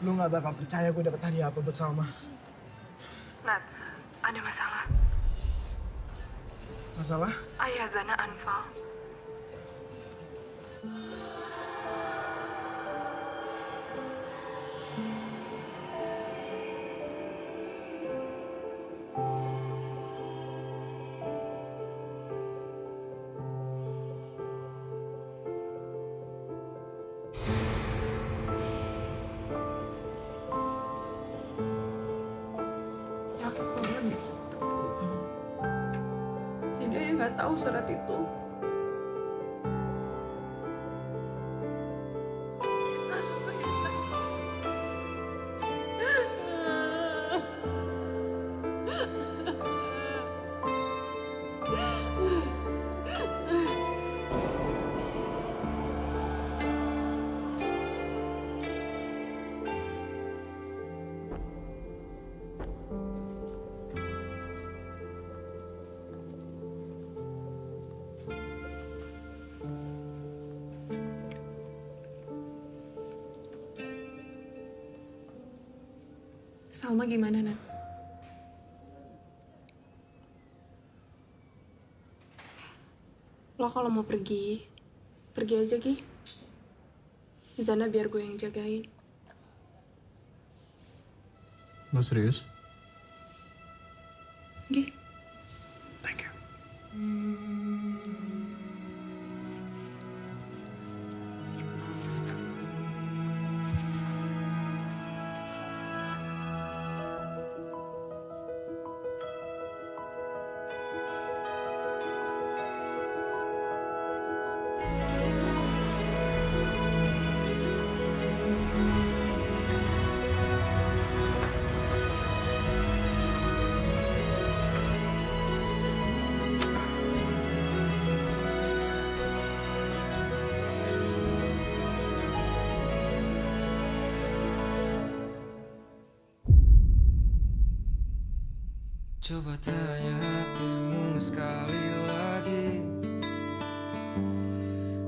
Lu gak bakal percaya gue dapet hadiah apa buat Salma. Nat, ada masalah. Masalah? Ayah Zana Anfal. Jadi ayah nggak tahu surat itu. Salma gimana, Nat? Lo kalau mau pergi aja, Gi. Zana biar gue yang jagain. Lo serius? Gi. Thank you. Coba tanya hatimu sekali lagi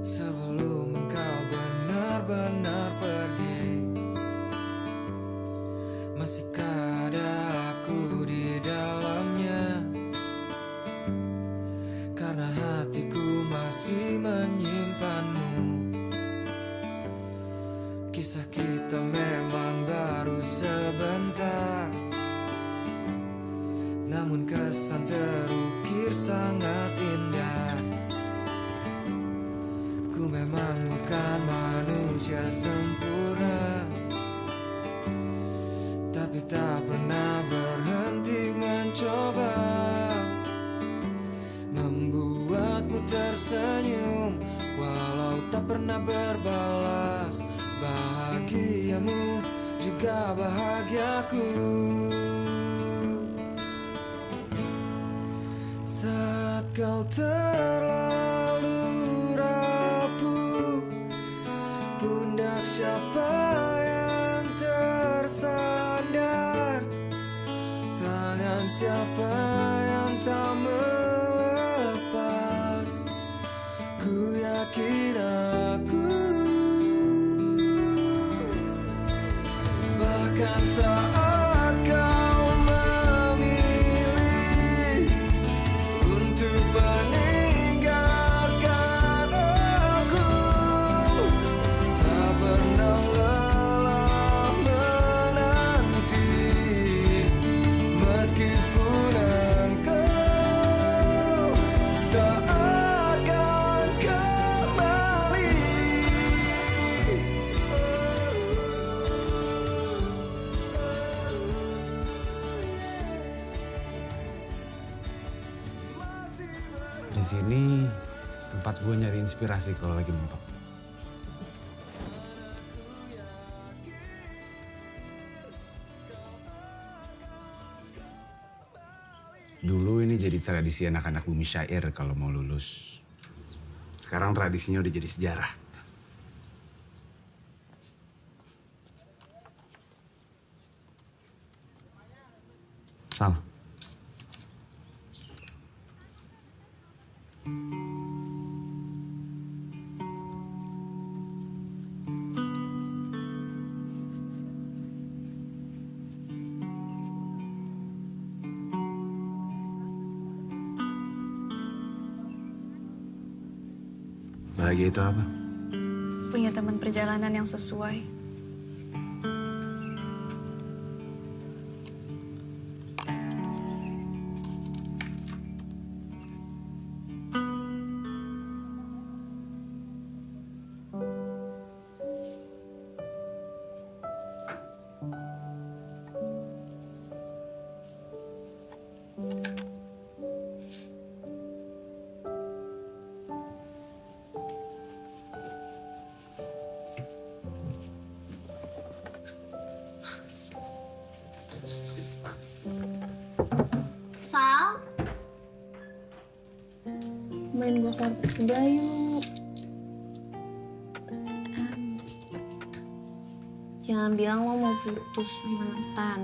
sebelum engkau benar-benar pergi. Masihkah ada aku di dalamnya? Karena hatiku masih menyimpanmu. Kisah kita memang baru sebentar, namun kesan terukir sangat indah. Ku memang bukan manusia sempurna, tapi tak pernah berhenti mencoba membuatmu tersenyum, walau tak pernah berbalas. Bahagiamu juga bahagiaku. Saat kau terlalu rapuh, pundak siapa yang tersandar? Tangan siapa yang tak melepas? Ku yakin aku. Bahkan saat kau memilih untuk meninggalkan aku, tak ini tempat gue nyari inspirasi kalau lagi mentok. Dulu ini jadi tradisi anak-anak bumi syair kalau mau lulus. Sekarang tradisinya udah jadi sejarah. Sal. Bahagia itu apa? Punya teman perjalanan yang sesuai. Sal, temenin gue keluar sebelah yuk. Jangan bilang lo mau putus sama Nathan.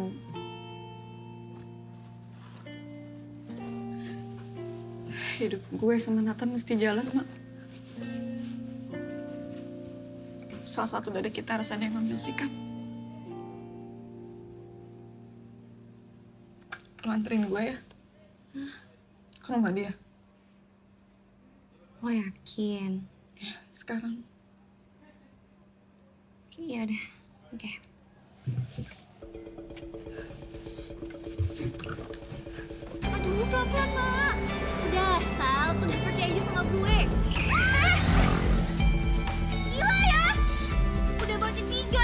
Hidup gue sama Nathan mesti jalan, Mak. Salah satu dari kita harus ada yang ngambil sikap. Lo anterin gue ya? Ke rumah dia? Lo yakin? Ya, sekarang. Iya deh, oke. Aduh, pelan-pelan, Mak. Udah, Sal, udah percaya aja sama gue. Gila ya! Udah bocek 3.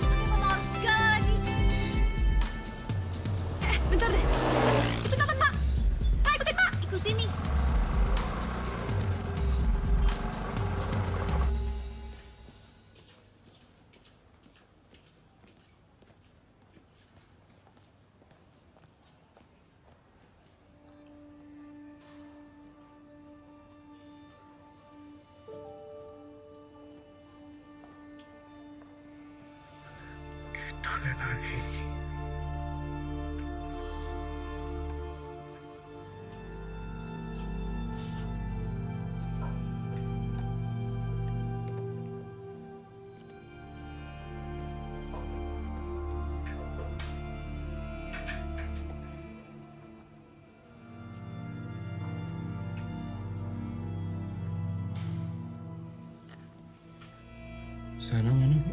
Tapi mama harus segala lagi. Bentar deh. Itu Nathan, Mak. Mak, ikutin, Mak. Ikutin nih. Sana mana, Bu?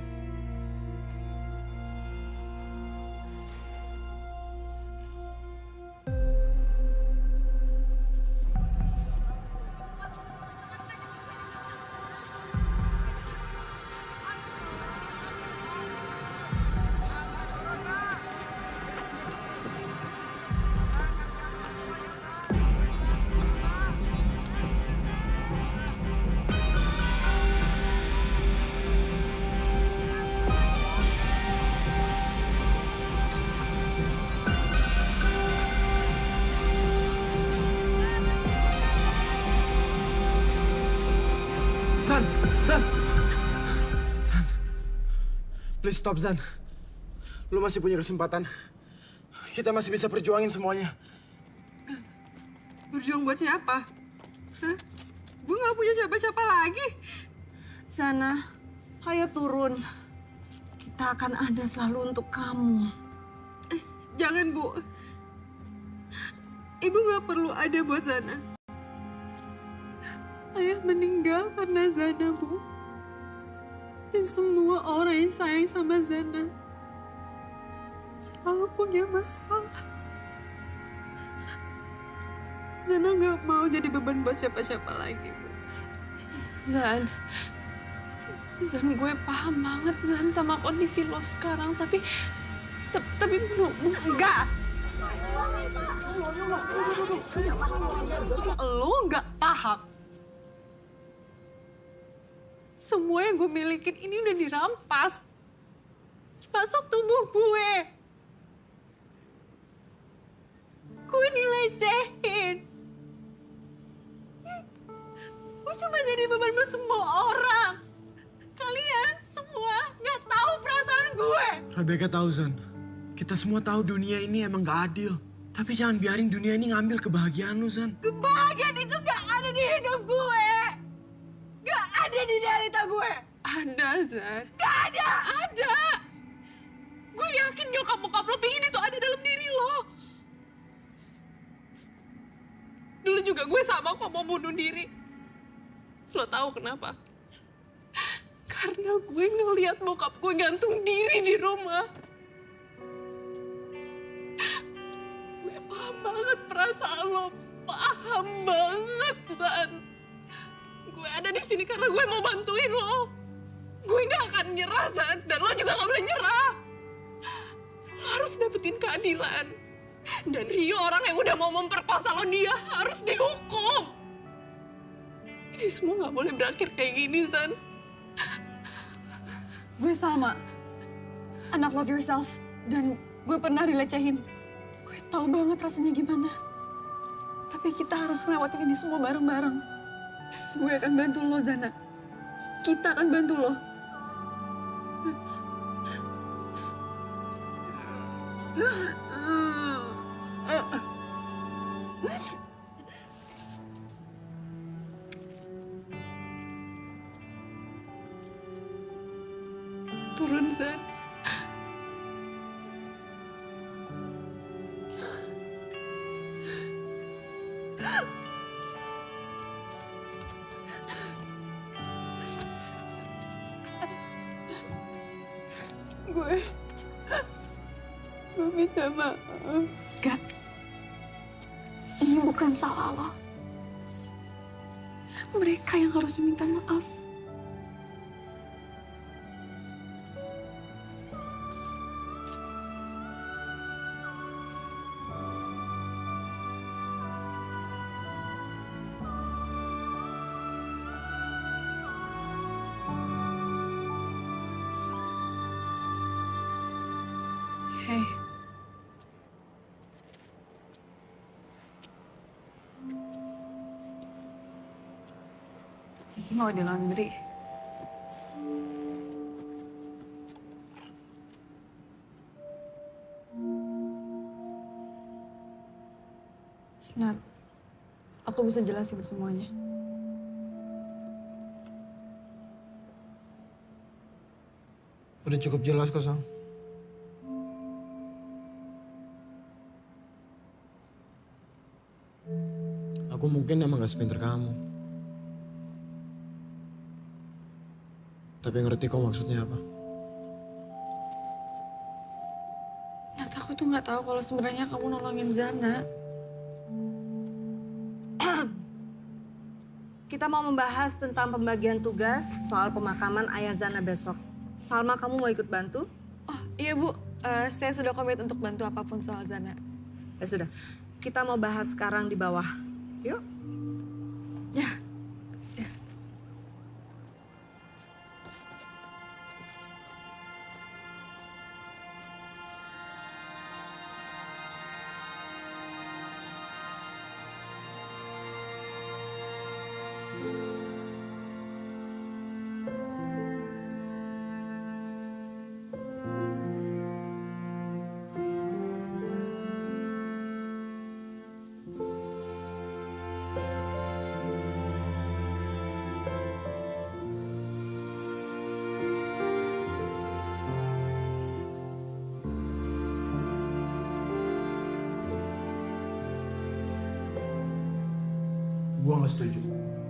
Please stop, Zan. Lu masih punya kesempatan. Kita masih bisa perjuangin semuanya. Berjuang buat siapa? Hah? Gue gak punya siapa-siapa lagi. Zana, ayo turun. Kita akan ada selalu untuk kamu. Jangan, Bu. Ibu gak perlu ada buat Zana. Ayah meninggal karena Zana, Bu. Dan semua orang yang sayang sama Zana selalu punya masalah. Zana gak mau jadi beban buat siapa-siapa lagi, Bu. Zan, gue paham banget Zan sama kondisi lo sekarang, tapi enggak. Lo nggak paham. Semua yang gue milikin ini udah dirampas. Masuk tubuh gue. Gue dilecehin. Gue cuma jadi beban buat semua orang. Kalian semua nggak tahu perasaan gue. Rebecca tahu, Zan. Kita semua tahu dunia ini emang gak adil. Tapi jangan biarin dunia ini ngambil kebahagiaan lu, Zan. Kebahagiaan itu gak ada di hidup gue. Gak ada di realita gue. Ada, Zan. Gak ada. Ada. Gue yakin nyokap-bokap lo pingin itu ada dalam diri lo. Dulu juga gue sama kok mau bunuh diri. Lo tahu kenapa? Karena gue ngeliat bokap gue gantung diri di rumah. Gue paham banget perasaan lo. Paham banget, Zan. Gue ada di sini karena gue mau bantuin lo. Gue gak akan nyerah, Zan. Dan lo juga gak boleh nyerah. Lo harus dapetin keadilan. Dan Rio orang yang udah mau memperkosa lo, dia harus dihukum. Ini semua gak boleh berakhir kayak gini, Zan. Gue sama. Anak love yourself. Dan gue pernah dilecehin. Gue tahu banget rasanya gimana. Tapi kita harus ngelewatin ini semua bareng-bareng. Gue akan bantu lo, Zana. Kita akan bantu lo. Turun, Zan. Gue minta maaf. Gak. Ini bukan salah lo. Mereka yang harus diminta maaf. Hey. Mau di laundry. Nat, aku bisa jelasin semuanya. Udah cukup jelas kok, Sang. Aku mungkin emang gak sepinter kamu. Tapi ngerti kok maksudnya apa. Nat, aku tuh nggak tahu kalau sebenarnya kamu nolongin Zana. Kita mau membahas tentang pembagian tugas soal pemakaman ayah Zana besok. Salma, kamu mau ikut bantu? Oh iya Bu, saya sudah komit untuk bantu apapun soal Zana. Ya sudah, kita mau bahas sekarang di bawah. Yuk. Ya. Gua nggak setuju.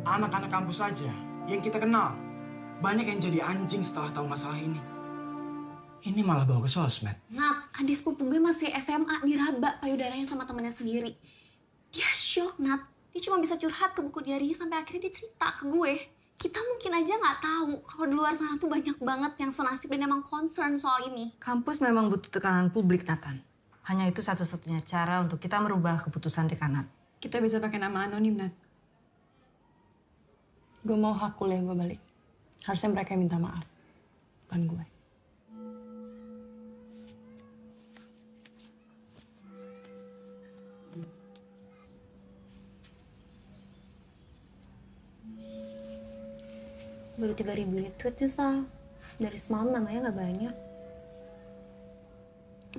Anak-anak kampus aja yang kita kenal banyak yang jadi anjing setelah tahu masalah ini. Ini malah bawa ke sosmed. Nat, adik sepupu gue masih SMA diraba payudaranya sama temennya sendiri. Dia shock, Nat. Dia cuma bisa curhat ke buku diary sampai akhirnya dia cerita ke gue. Kita mungkin aja nggak tahu kalau di luar sana tuh banyak banget yang senasib dan emang concern soal ini. Kampus memang butuh tekanan publik, Nathan. Hanya itu satu-satunya cara untuk kita merubah keputusan dekanat. Kita bisa pakai nama anonim, Nat. Gue mau hak kuliah gue balik. Harusnya mereka yang minta maaf, bukan gue. Baru 3.000 retweet ya, Sal. Dari semalam namanya nggak banyak.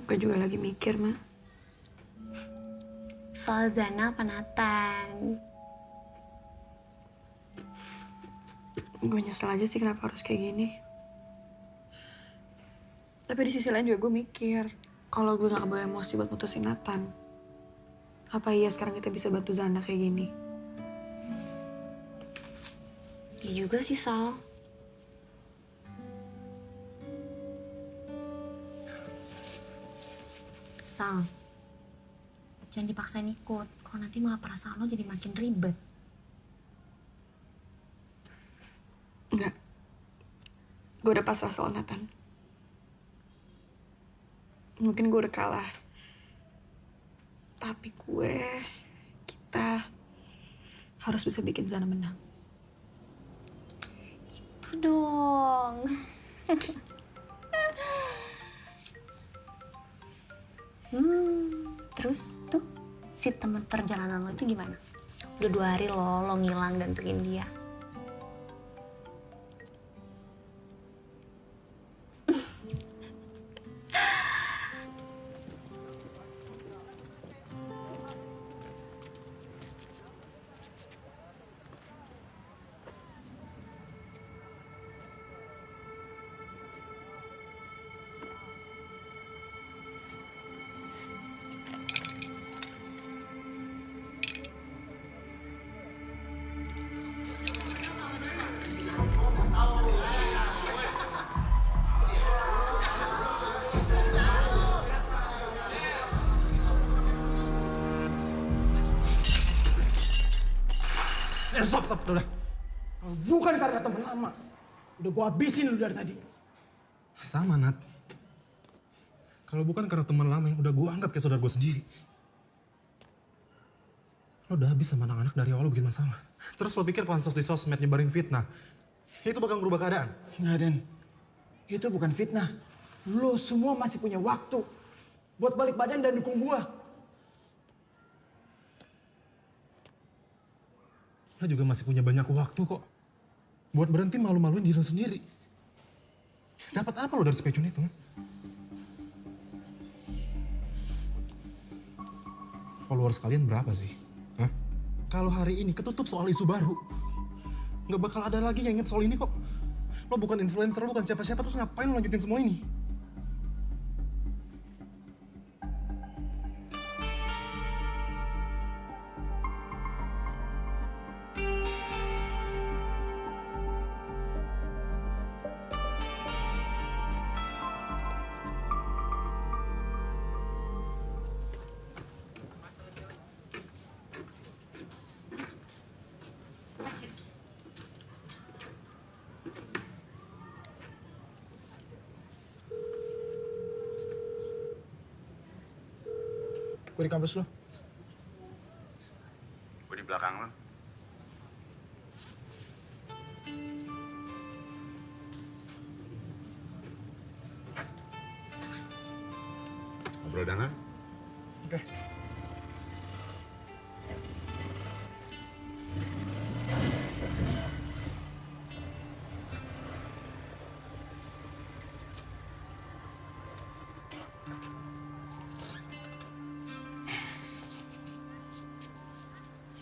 Gue juga lagi mikir, Ma. Soal Zana apa Nathan? Gue nyesel aja sih kenapa harus kayak gini. Tapi di sisi lain juga gue mikir, kalau gue gak kebawa emosi buat mutusin Nathan, apa iya sekarang kita bisa bantu Zana kayak gini? Ya juga sih, Sal. Sal, jangan dipaksain ikut. Kalau nanti malah perasaan lo jadi makin ribet. Enggak. Gue udah pasrah soal Nathan. Mungkin gue udah kalah. Tapi kita harus bisa bikin Zana menang. Gitu dong. Terus tuh si teman perjalanan lo itu gimana? Udah 2 hari lo ngilang gantungin dia. Stop, udah. Kalau bukan karena teman lama, udah gua habisin lu dari tadi. Sama, Nat. Kalau bukan karena teman lama yang udah gua anggap kayak saudara gua sendiri. Lo udah habis sama anak-anak dari awal lo bikin masalah. Terus lo pikir pansos di sosmed nyebarin fitnah, itu bakal ngerubah keadaan? Nggak, Den. Itu bukan fitnah. Lo semua masih punya waktu buat balik badan dan dukung gua. Lo juga masih punya banyak waktu kok buat berhenti malu-maluin diri lo sendiri. Dapat apa lo dari specun itu? Followers kalian berapa sih? Hah? Kalau hari ini ketutup soal isu baru, nggak bakal ada lagi yang inget soal ini kok. Lo bukan influencer, lo bukan siapa-siapa, terus ngapain lo lanjutin semua ini? Gue di kampus lo. Gue di belakang lo. Ngobrol Dana? Oke.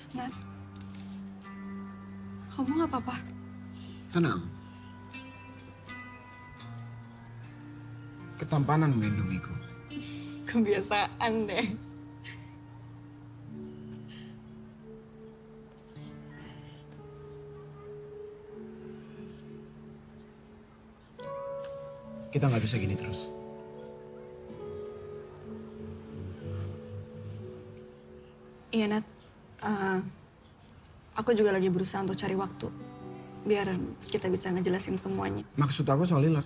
Nat, kamu nggak apa-apa? Tenang. Ketampanan melindungiku. Kebiasaan deh. Kita nggak bisa gini terus. Iya, Nat. Aku juga lagi berusaha untuk cari waktu. Biar kita bisa ngejelasin semuanya. Maksud aku soal Lila.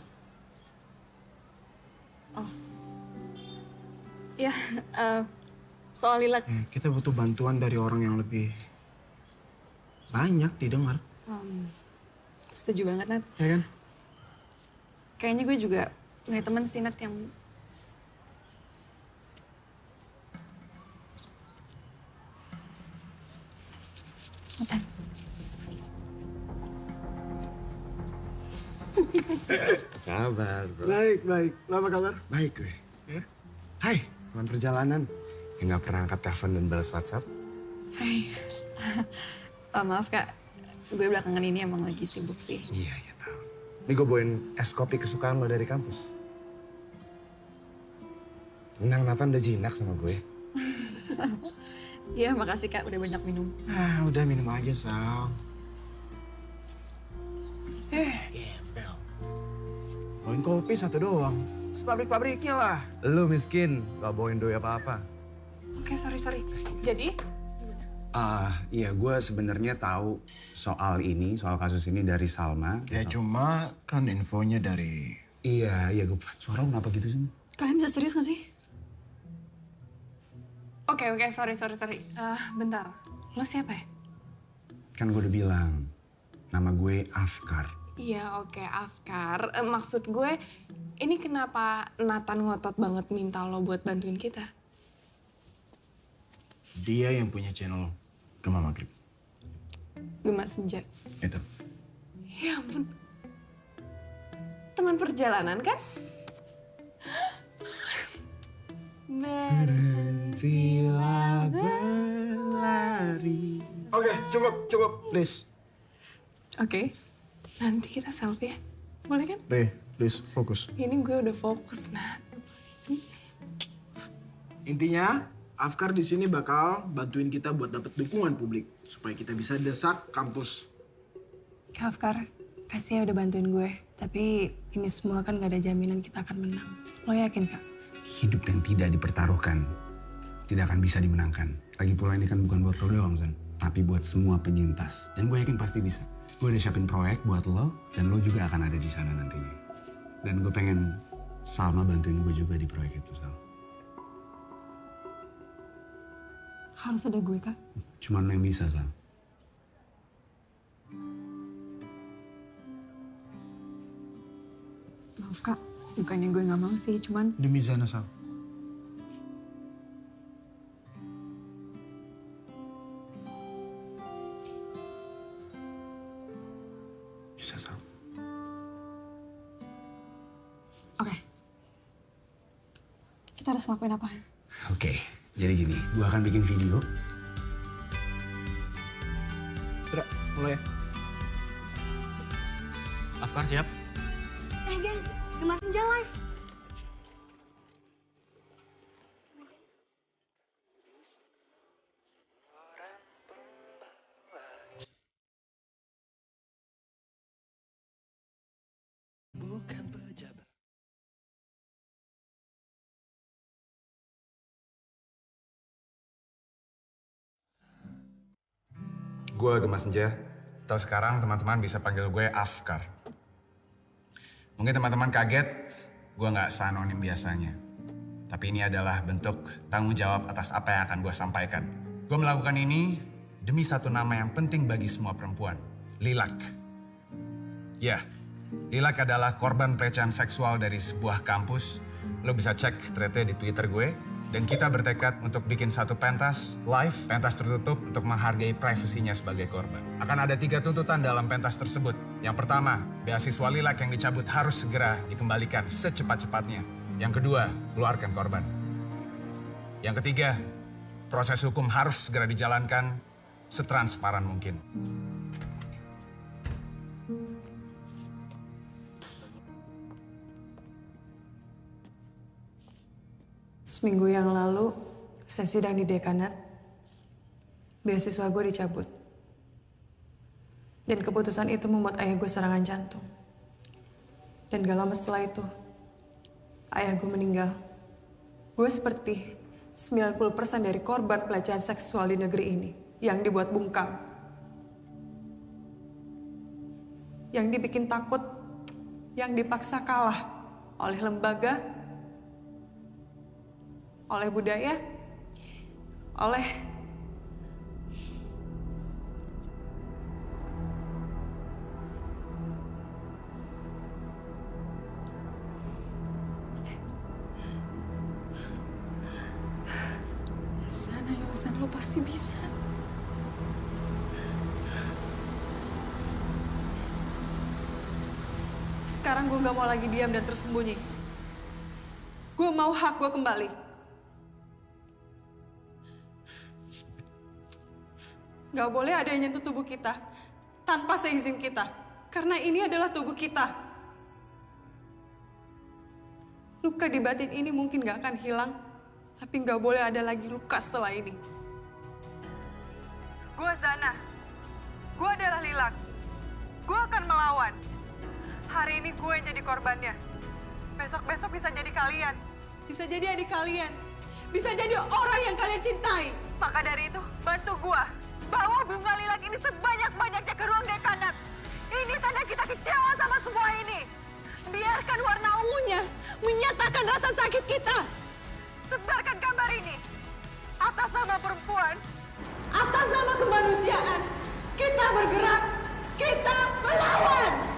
Ya, soal Lilat. Kita butuh bantuan dari orang yang lebih banyak didengar. Setuju banget, Nat. Ya kan? Kayaknya gue juga punya temen sih, Nat, yang... Kabar, bro. Baik. Lo apa kabar? Baik gue. Hai, teman perjalanan. Yang nggak pernah angkat telepon dan balas WhatsApp. Hai. Maaf, Kak. Gue belakangan ini emang lagi sibuk sih. Iya, tahu. Ini gue bawain es kopi kesukaan lo dari kampus. Tenang, Nathan udah jinak sama gue. Iya, makasih Kak udah banyak minum. Udah minum aja, Sal. Gembel. Bawain kopi satu doang. Sepabrik-pabriknya lah. Lu miskin, gak bawain doi apa-apa. Oke, sorry. Jadi? Iya, gue sebenarnya tahu soal kasus ini dari Salma. Ya cuma kan infonya dari... Iya, gue. Suara kenapa gitu sih? Kalian bisa serius gak sih? Oke, sorry. Bentar, lo siapa ya? Kan gue udah bilang, nama gue Afkar. Iya, oke, Afkar. Maksud gue, ini kenapa Nathan ngotot banget minta lo buat bantuin kita? Dia yang punya channel Gema Maghrib. Gema Senja. Itu. Ya ampun. Teman perjalanan kan? Berhentilah berlari. Oke, cukup, please. Oke, nanti kita selfie ya. Boleh kan? Please, fokus. Ini gue udah fokus, Nat. Intinya, Afkar di sini bakal bantuin kita buat dapet dukungan publik supaya kita bisa desak kampus. Kak Afkar, kasih ya udah bantuin gue. Tapi ini semua kan gak ada jaminan kita akan menang. Lo yakin, Kak? Hidup yang tidak dipertaruhkan tidak akan bisa dimenangkan. Lagi pula ini kan bukan buat lo doang, Zan. Tapi buat semua penyintas. Dan gue yakin pasti bisa. Gue udah siapin proyek buat lo, dan lo juga akan ada di sana nantinya. Dan gue pengen Salma bantuin gue juga di proyek itu, Sal. Harus ada gue, Kak. Cuman lo yang bisa, Sal. Maaf, Kak. Bukannya gue gak mau sih, cuman... Demi Zana, Sal. Bisa, Sal. Oke. Kita harus ngelakuin apa? Oke, jadi gini. Gue akan bikin video. Sudah, mulai ya. Afkar siap? Gengs, Gema Senja live. Bukan pejabat. Gue Gema Senja. Atau sekarang teman-teman bisa panggil gue Afkar. Mungkin teman-teman kaget, gue nggak seanonim biasanya. Tapi ini adalah bentuk tanggung jawab atas apa yang akan gue sampaikan. Gue melakukan ini demi satu nama yang penting bagi semua perempuan. Lilac. Ya, Lilac adalah korban pelecehan seksual dari sebuah kampus. Lo bisa cek thread-nya di Twitter gue. Dan kita bertekad untuk bikin satu pentas live, pentas tertutup untuk menghargai privasinya sebagai korban. Akan ada 3 tuntutan dalam pentas tersebut. Yang pertama, beasiswa Lilac yang dicabut harus segera dikembalikan secepat-cepatnya. Yang kedua, keluarkan korban. Yang ketiga, proses hukum harus segera dijalankan setransparan mungkin. Seminggu yang lalu, saya sidang di dekanat, beasiswa gue dicabut. Dan keputusan itu membuat ayah gue serangan jantung. Dan gak lama setelah itu, ayah gue meninggal. Gue seperti 90% dari korban pelecehan seksual di negeri ini yang dibuat bungkam. Yang dibikin takut, yang dipaksa kalah oleh lembaga, oleh budaya, oleh Sana Yosan, lo pasti bisa. Sekarang gue gak mau lagi diam dan tersembunyi. Gue mau hak gue kembali. Gak boleh ada yang nyentuh tubuh kita tanpa seizin kita. Karena ini adalah tubuh kita. Luka di batin ini mungkin gak akan hilang, tapi gak boleh ada lagi luka setelah ini. Gue Zana. Gue adalah Lilang. Gue akan melawan. Hari ini gue yang jadi korbannya. Besok-besok bisa jadi kalian. Bisa jadi adik kalian. Bisa jadi orang yang kalian cintai. Maka dari itu, bantu gue. Bawa bunga lilang ini sebanyak-banyaknya ke ruang dekanat. Ini tanda kita kecewa sama semua ini. Biarkan warna ungunya menyatakan rasa sakit kita. Sebarkan kabar ini. Atas nama perempuan, atas nama kemanusiaan, kita bergerak, kita melawan.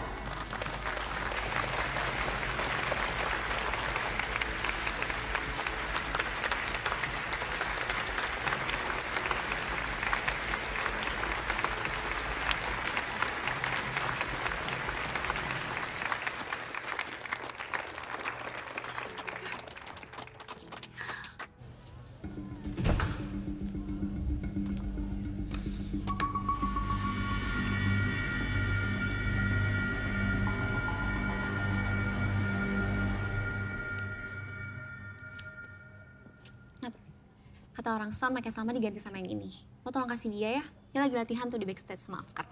Kata orang sound pakai sama diganti sama yang ini. Lo tolong kasih dia ya. Dia lagi latihan tuh di backstage sama Afkar.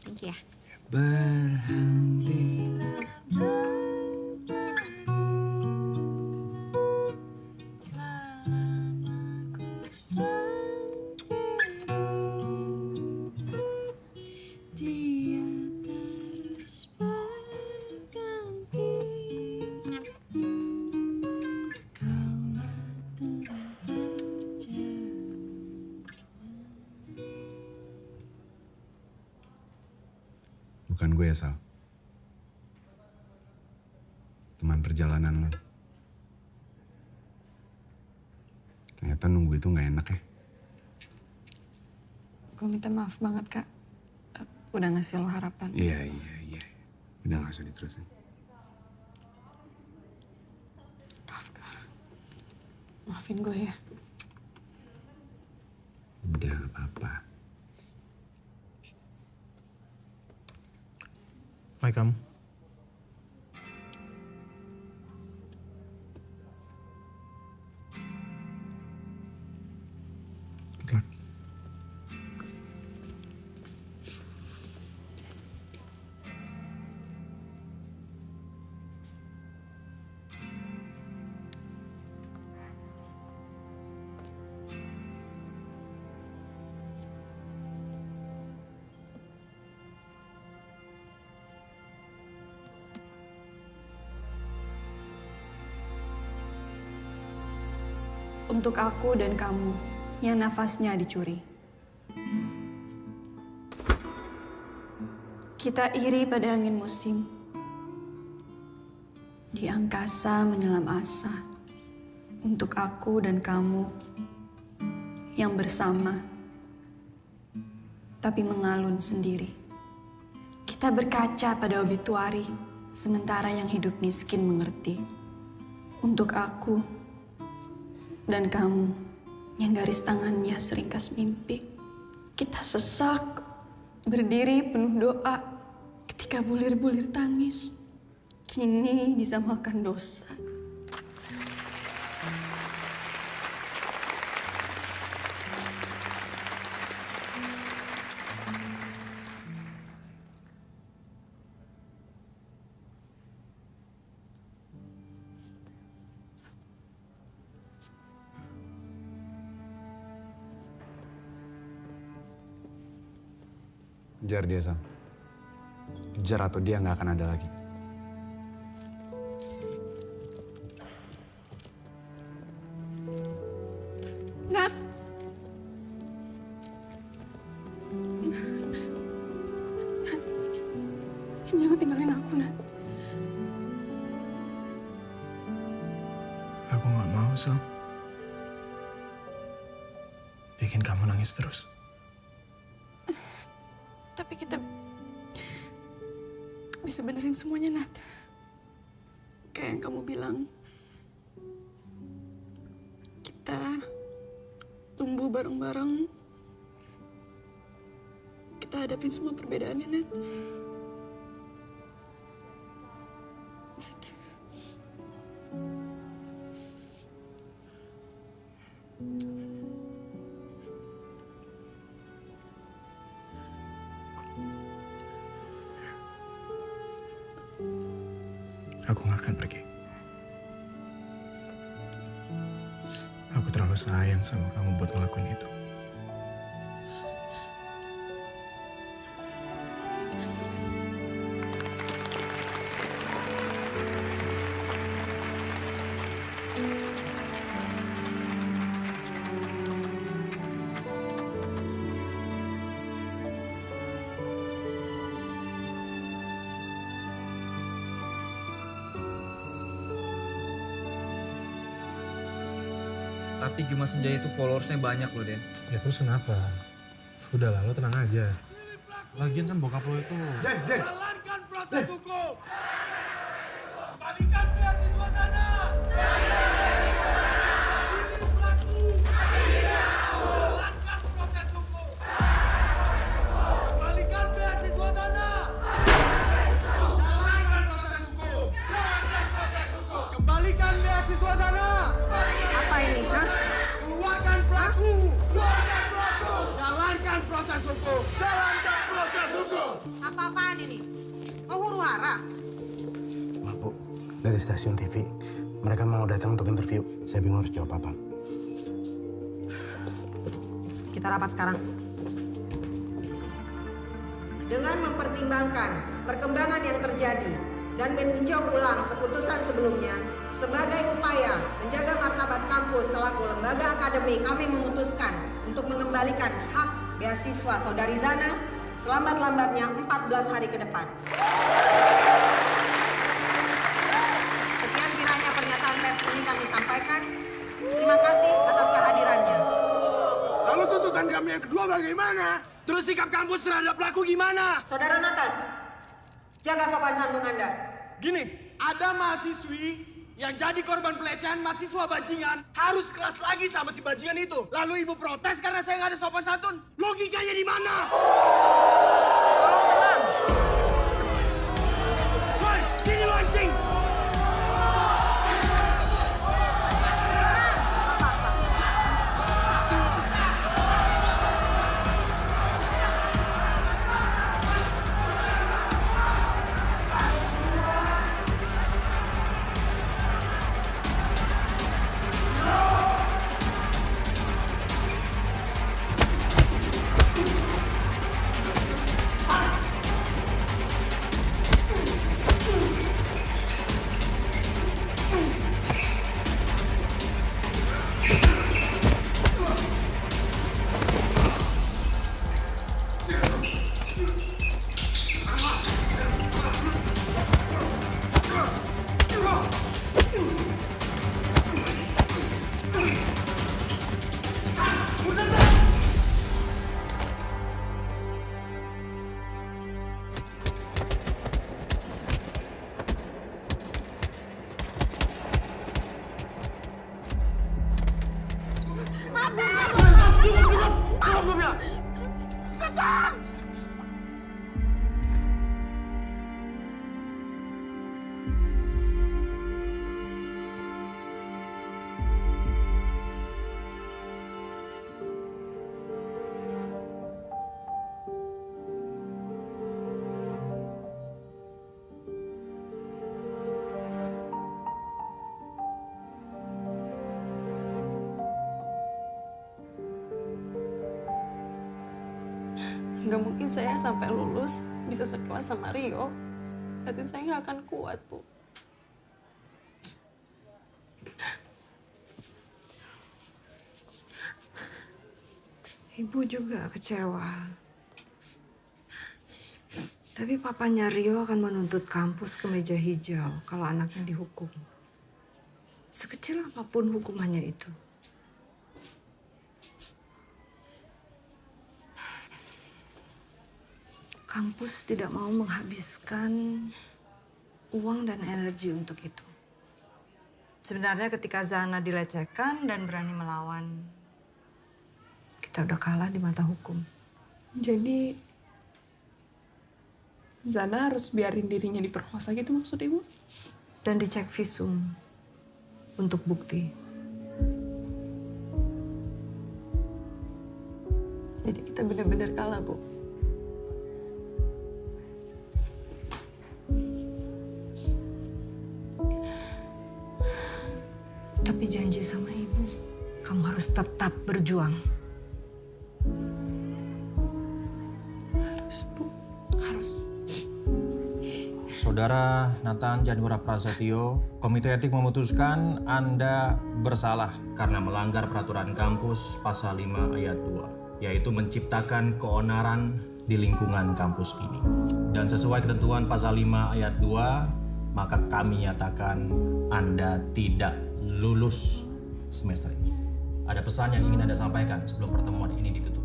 Thank you ya. Berhentilah lama-lama sendiri. Dia terus berganti. Bukan gue ya, Sal. Teman perjalanan lo. Ternyata nunggu itu nggak enak ya. Gue minta maaf banget, Kak. Udah ngasih lo harapan. Iya. Udah nggak usah diterusin. Afkar. Maafin gue ya. Udah, nggak apa-apa. Hai kamu. Good luck. Untuk aku dan kamu yang nafasnya dicuri. Kita iri pada angin musim. Di angkasa menyelam asa. Untuk aku dan kamu yang bersama, tapi mengalun sendiri. Kita berkaca pada obituari, sementara yang hidup miskin mengerti. Untuk aku dan kamu yang garis tangannya seringkas mimpi. Kita sesak, berdiri penuh doa ketika bulir-bulir tangis. Kini disamakan dosa. Kejar dia, Sam. Kejar atau dia nggak akan ada lagi. Jangan tinggalin aku, Nat. Aku nggak mau, Sol. Bikin kamu nangis terus. Tapi kita bisa benerin semuanya, Nat. Kayak yang kamu bilang. Kita tumbuh bareng-bareng. Kita hadapin semua perbedaannya, Nat. Aku nggak akan pergi. Aku terlalu sayang sama kamu buat ngelakuin itu. Tapi Gema Senjaya itu followersnya banyak loh, Den. Ya terus kenapa? Udahlah, lo tenang aja. Lagian kan bokap lo itu... Den! Jalankan proses hukum! Kembalikan beasiswa sana! Pilih pelaku! Jalankan proses hukum! Kembalikan beasiswa sana! Jalankan proses hukum! Kembalikan beasiswa sana! Apa ini, ha? Keluarkan pelaku! Keluarkan pelaku! Jalankan proses hukum! Jalankan proses hukum! Apa-apaan ini? Mau huru-hara? Maaf, Bu. Dari stasiun TV. Mereka mau datang untuk interview. Saya bingung harus jawab apa. Kita rapat sekarang. Dengan mempertimbangkan perkembangan yang terjadi dan meninjau ulang keputusan sebelumnya, sebagai upaya menjaga martabat kampus selaku lembaga akademik, kami memutuskan untuk mengembalikan hak beasiswa Saudari Zana selambat-lambatnya 14 hari ke depan. Sekian kiranya pernyataan pers ini kami sampaikan. Terima kasih atas kehadirannya. Lalu tuntutan kami yang kedua bagaimana? Terus sikap kampus terhadap pelaku gimana? Saudara Nathan, jaga sopan santun Anda. Gini, ada mahasiswi yang jadi korban pelecehan mahasiswa bajingan harus kelas lagi sama si bajingan itu. Lalu ibu protes karena saya nggak ada sopan santun. Logikanya di mana? Tolong tenang. Woi, sini lo anjing! Nggak mungkin saya sampai lulus bisa sekelas sama Rio. Batin saya nggak akan kuat, Bu. Ibu juga kecewa. Tapi papanya Rio akan menuntut kampus ke meja hijau kalau anaknya dihukum. Sekecil apapun hukumannya itu. Kampus tidak mau menghabiskan uang dan energi untuk itu. Sebenarnya ketika Zana dilecehkan dan berani melawan, kita udah kalah di mata hukum. Jadi Zana harus biarin dirinya diperkosa gitu maksud Ibu? Dan dicek visum untuk bukti. Jadi kita benar-benar kalah, Bu. Tapi janji sama Ibu, kamu harus tetap berjuang. Harus, Bu. Harus. Saudara Nathan Januara Prasetyo, Komite Etik memutuskan Anda bersalah karena melanggar peraturan kampus pasal 5 ayat 2, yaitu menciptakan keonaran di lingkungan kampus ini. Dan sesuai ketentuan pasal 5 ayat 2, maka kami nyatakan Anda tidak lulus semester ini. Ada pesan yang ingin Anda sampaikan sebelum pertemuan ini ditutup?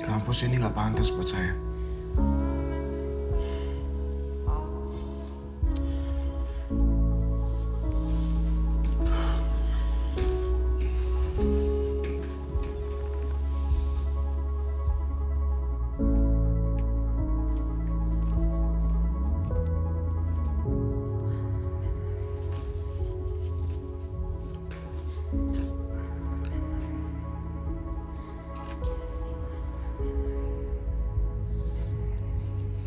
Kampus ini nggak pantas buat saya.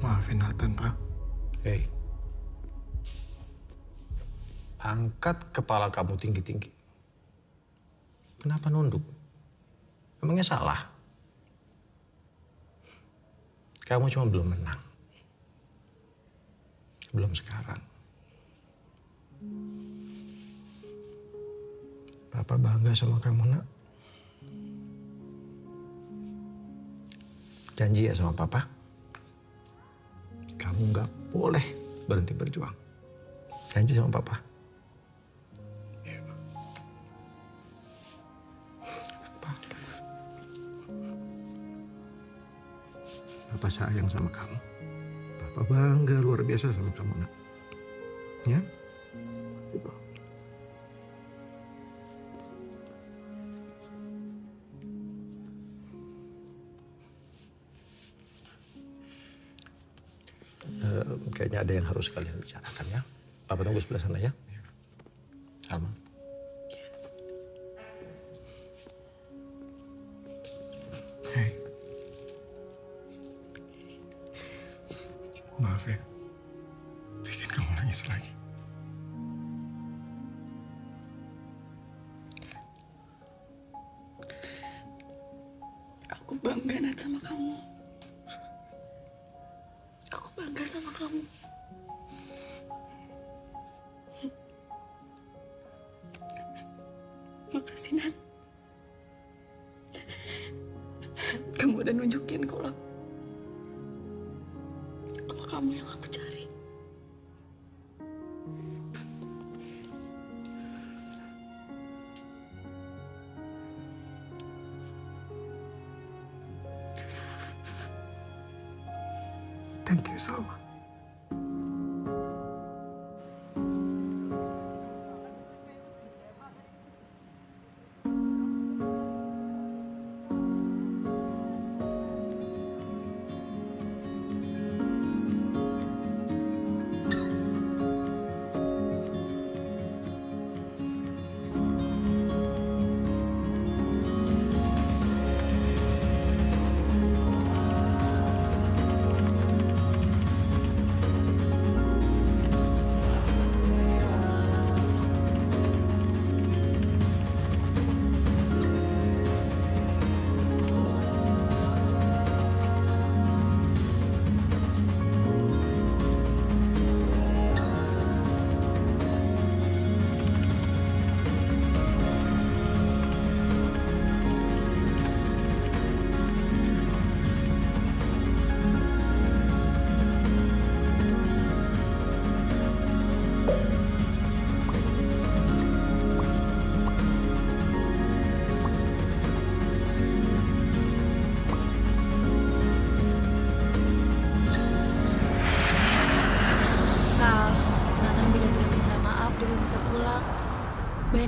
Maafin Nathan, Pak. Hei, angkat kepala kamu tinggi-tinggi. Kenapa nunduk? Emangnya salah? Kamu cuma belum menang. Belum sekarang. Papa bangga sama kamu, Nak. Janji ya sama Papa. Kamu nggak boleh berhenti berjuang. Janji sama Papa. Papa sayang sama kamu. Papa bangga luar biasa sama kamu, Nak. Ya? Kayaknya ada yang harus kalian bicarakan ya. Papa tunggu sebelah sana ya. Salma. Hei. Maaf ya. Bikin kamu nangis lagi. Aku bangga Nat sama kamu. Aku bangga sama kamu. Makasih Nat. Kamu udah nunjukin kalau kamu yang aku cari. Thank you, Salma.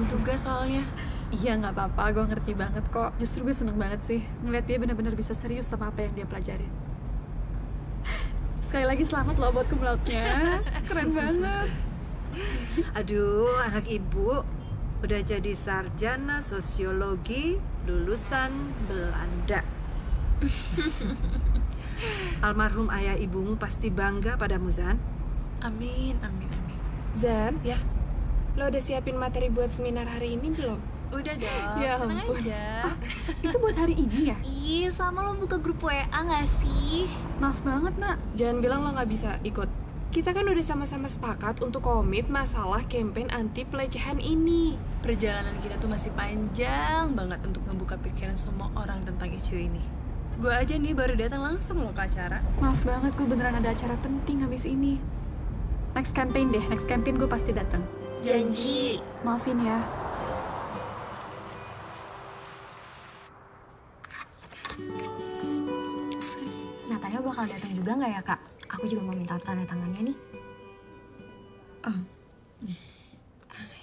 ngerjain tugas soalnya. Iya nggak apa-apa, gue ngerti banget kok. Justru gue seneng banget sih ngeliat dia benar-benar bisa serius sama apa yang dia pelajarin. Sekali lagi selamat loh buat cum laude-nya. Keren banget. Aduh, anak ibu udah jadi sarjana sosiologi lulusan Belanda. Almarhum ayah ibumu pasti bangga padamu, Zan. Amin, amin, amin. Zan, ya. Lo udah siapin materi buat seminar hari ini belum? Udah dong, Ya tenang ampun. aja. Itu buat hari ini ya? Ih, sama lo buka grup WA nggak sih? Maaf banget, Nak. Jangan bilang lo nggak bisa ikut. Kita kan udah sama-sama sepakat untuk komit masalah campaign anti pelecehan ini. Perjalanan kita tuh masih panjang banget untuk ngebuka pikiran semua orang tentang isu ini. Gue aja nih baru datang langsung loh ke acara. Maaf banget, gue beneran ada acara penting habis ini. Next campaign deh, next campaign gue pasti datang. Janji. Maafin ya. Natanya bakal datang juga nggak ya, Kak? Aku juga mau minta tanda tangannya nih.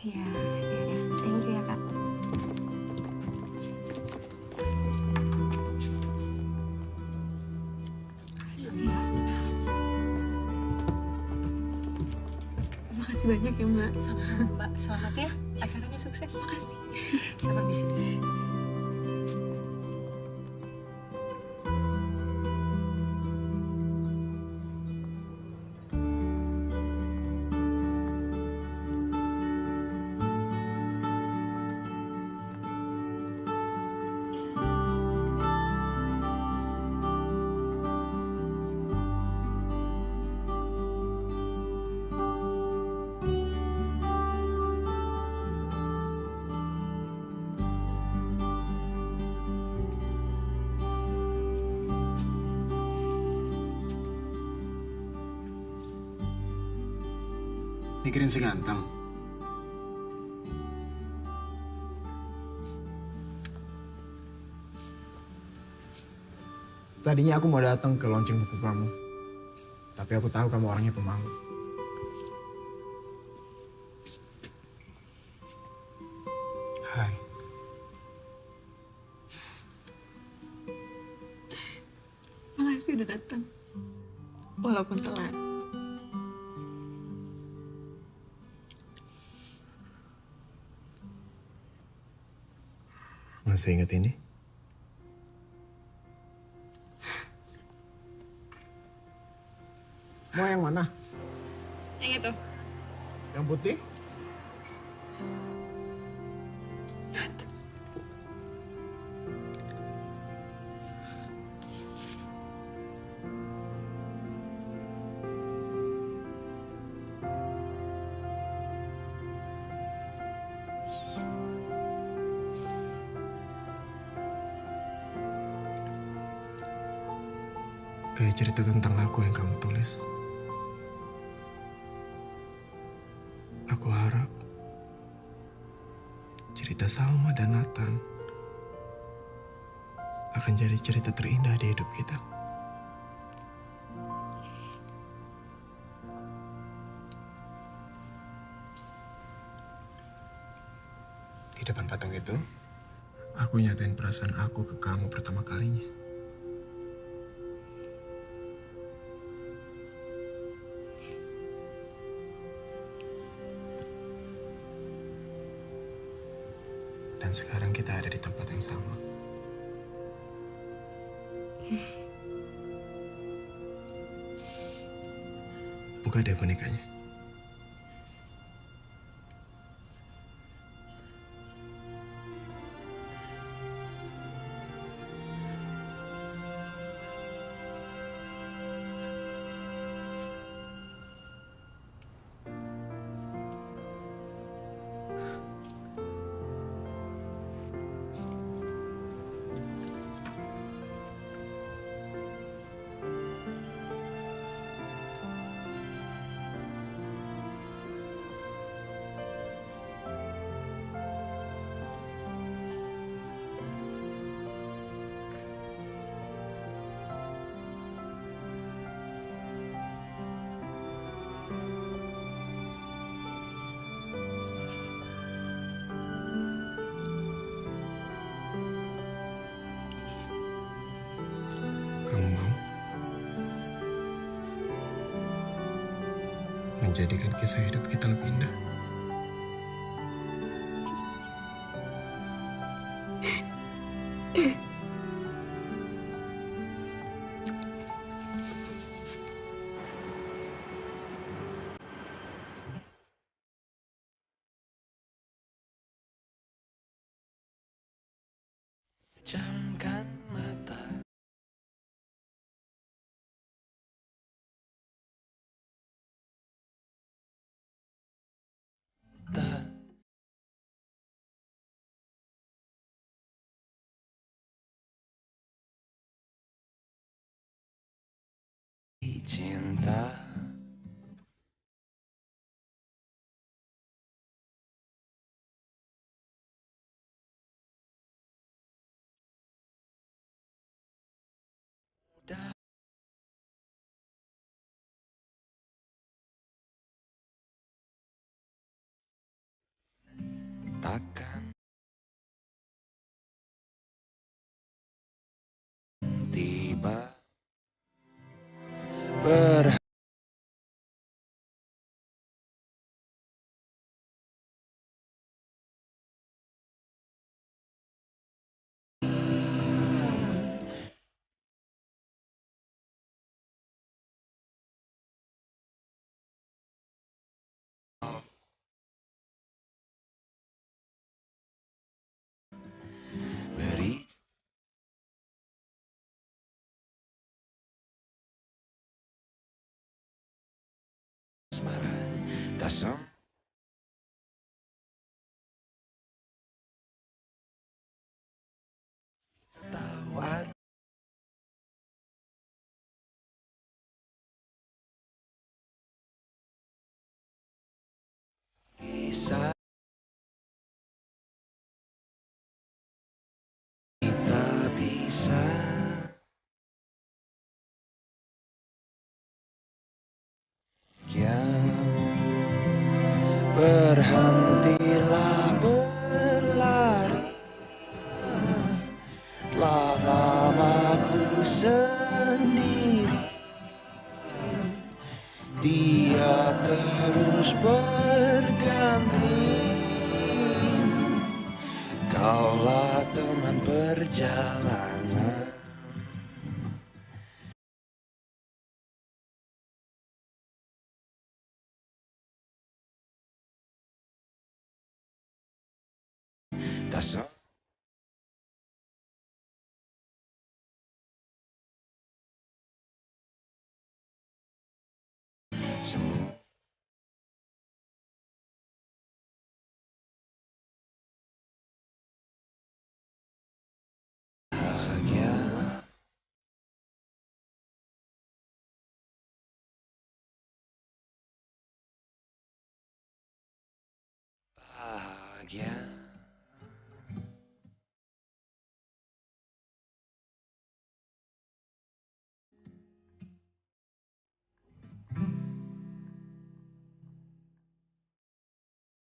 Ya, ya, thank you ya, Kak. Makasih banyak ya, Mbak. Sama-sama, Mbak. Selamat ya. Acaranya sukses. Makasih. Sampai di sini. Mikirin si ganteng. Tadinya aku mau datang ke launching buku kamu. Tapi aku tahu kamu orangnya pemalu. Hai. Makasih udah datang. Walaupun telat. Masih ingat ini? Mau yang mana? Yang itu. Yang putih? Kayak cerita tentang aku yang kamu tulis. Aku harap cerita Salma dan Nathan akan jadi cerita terindah di hidup kita. Di depan patung itu, aku nyatain perasaan aku ke kamu pertama kalinya. Dan sekarang kita ada di tempat yang sama. Buka deh bonekanya. jadikan kisah hidup kita lebih indah. Pejamkan mata. Tak cinta. Takkan tiba ber beri asmara dasar tahu kisah kita bisa yang berhentilah berlari. Telah lama ku sendiri, dia terus berganti. Kaulah teman perjalanan. Dasar semua bahagia. Bahagia.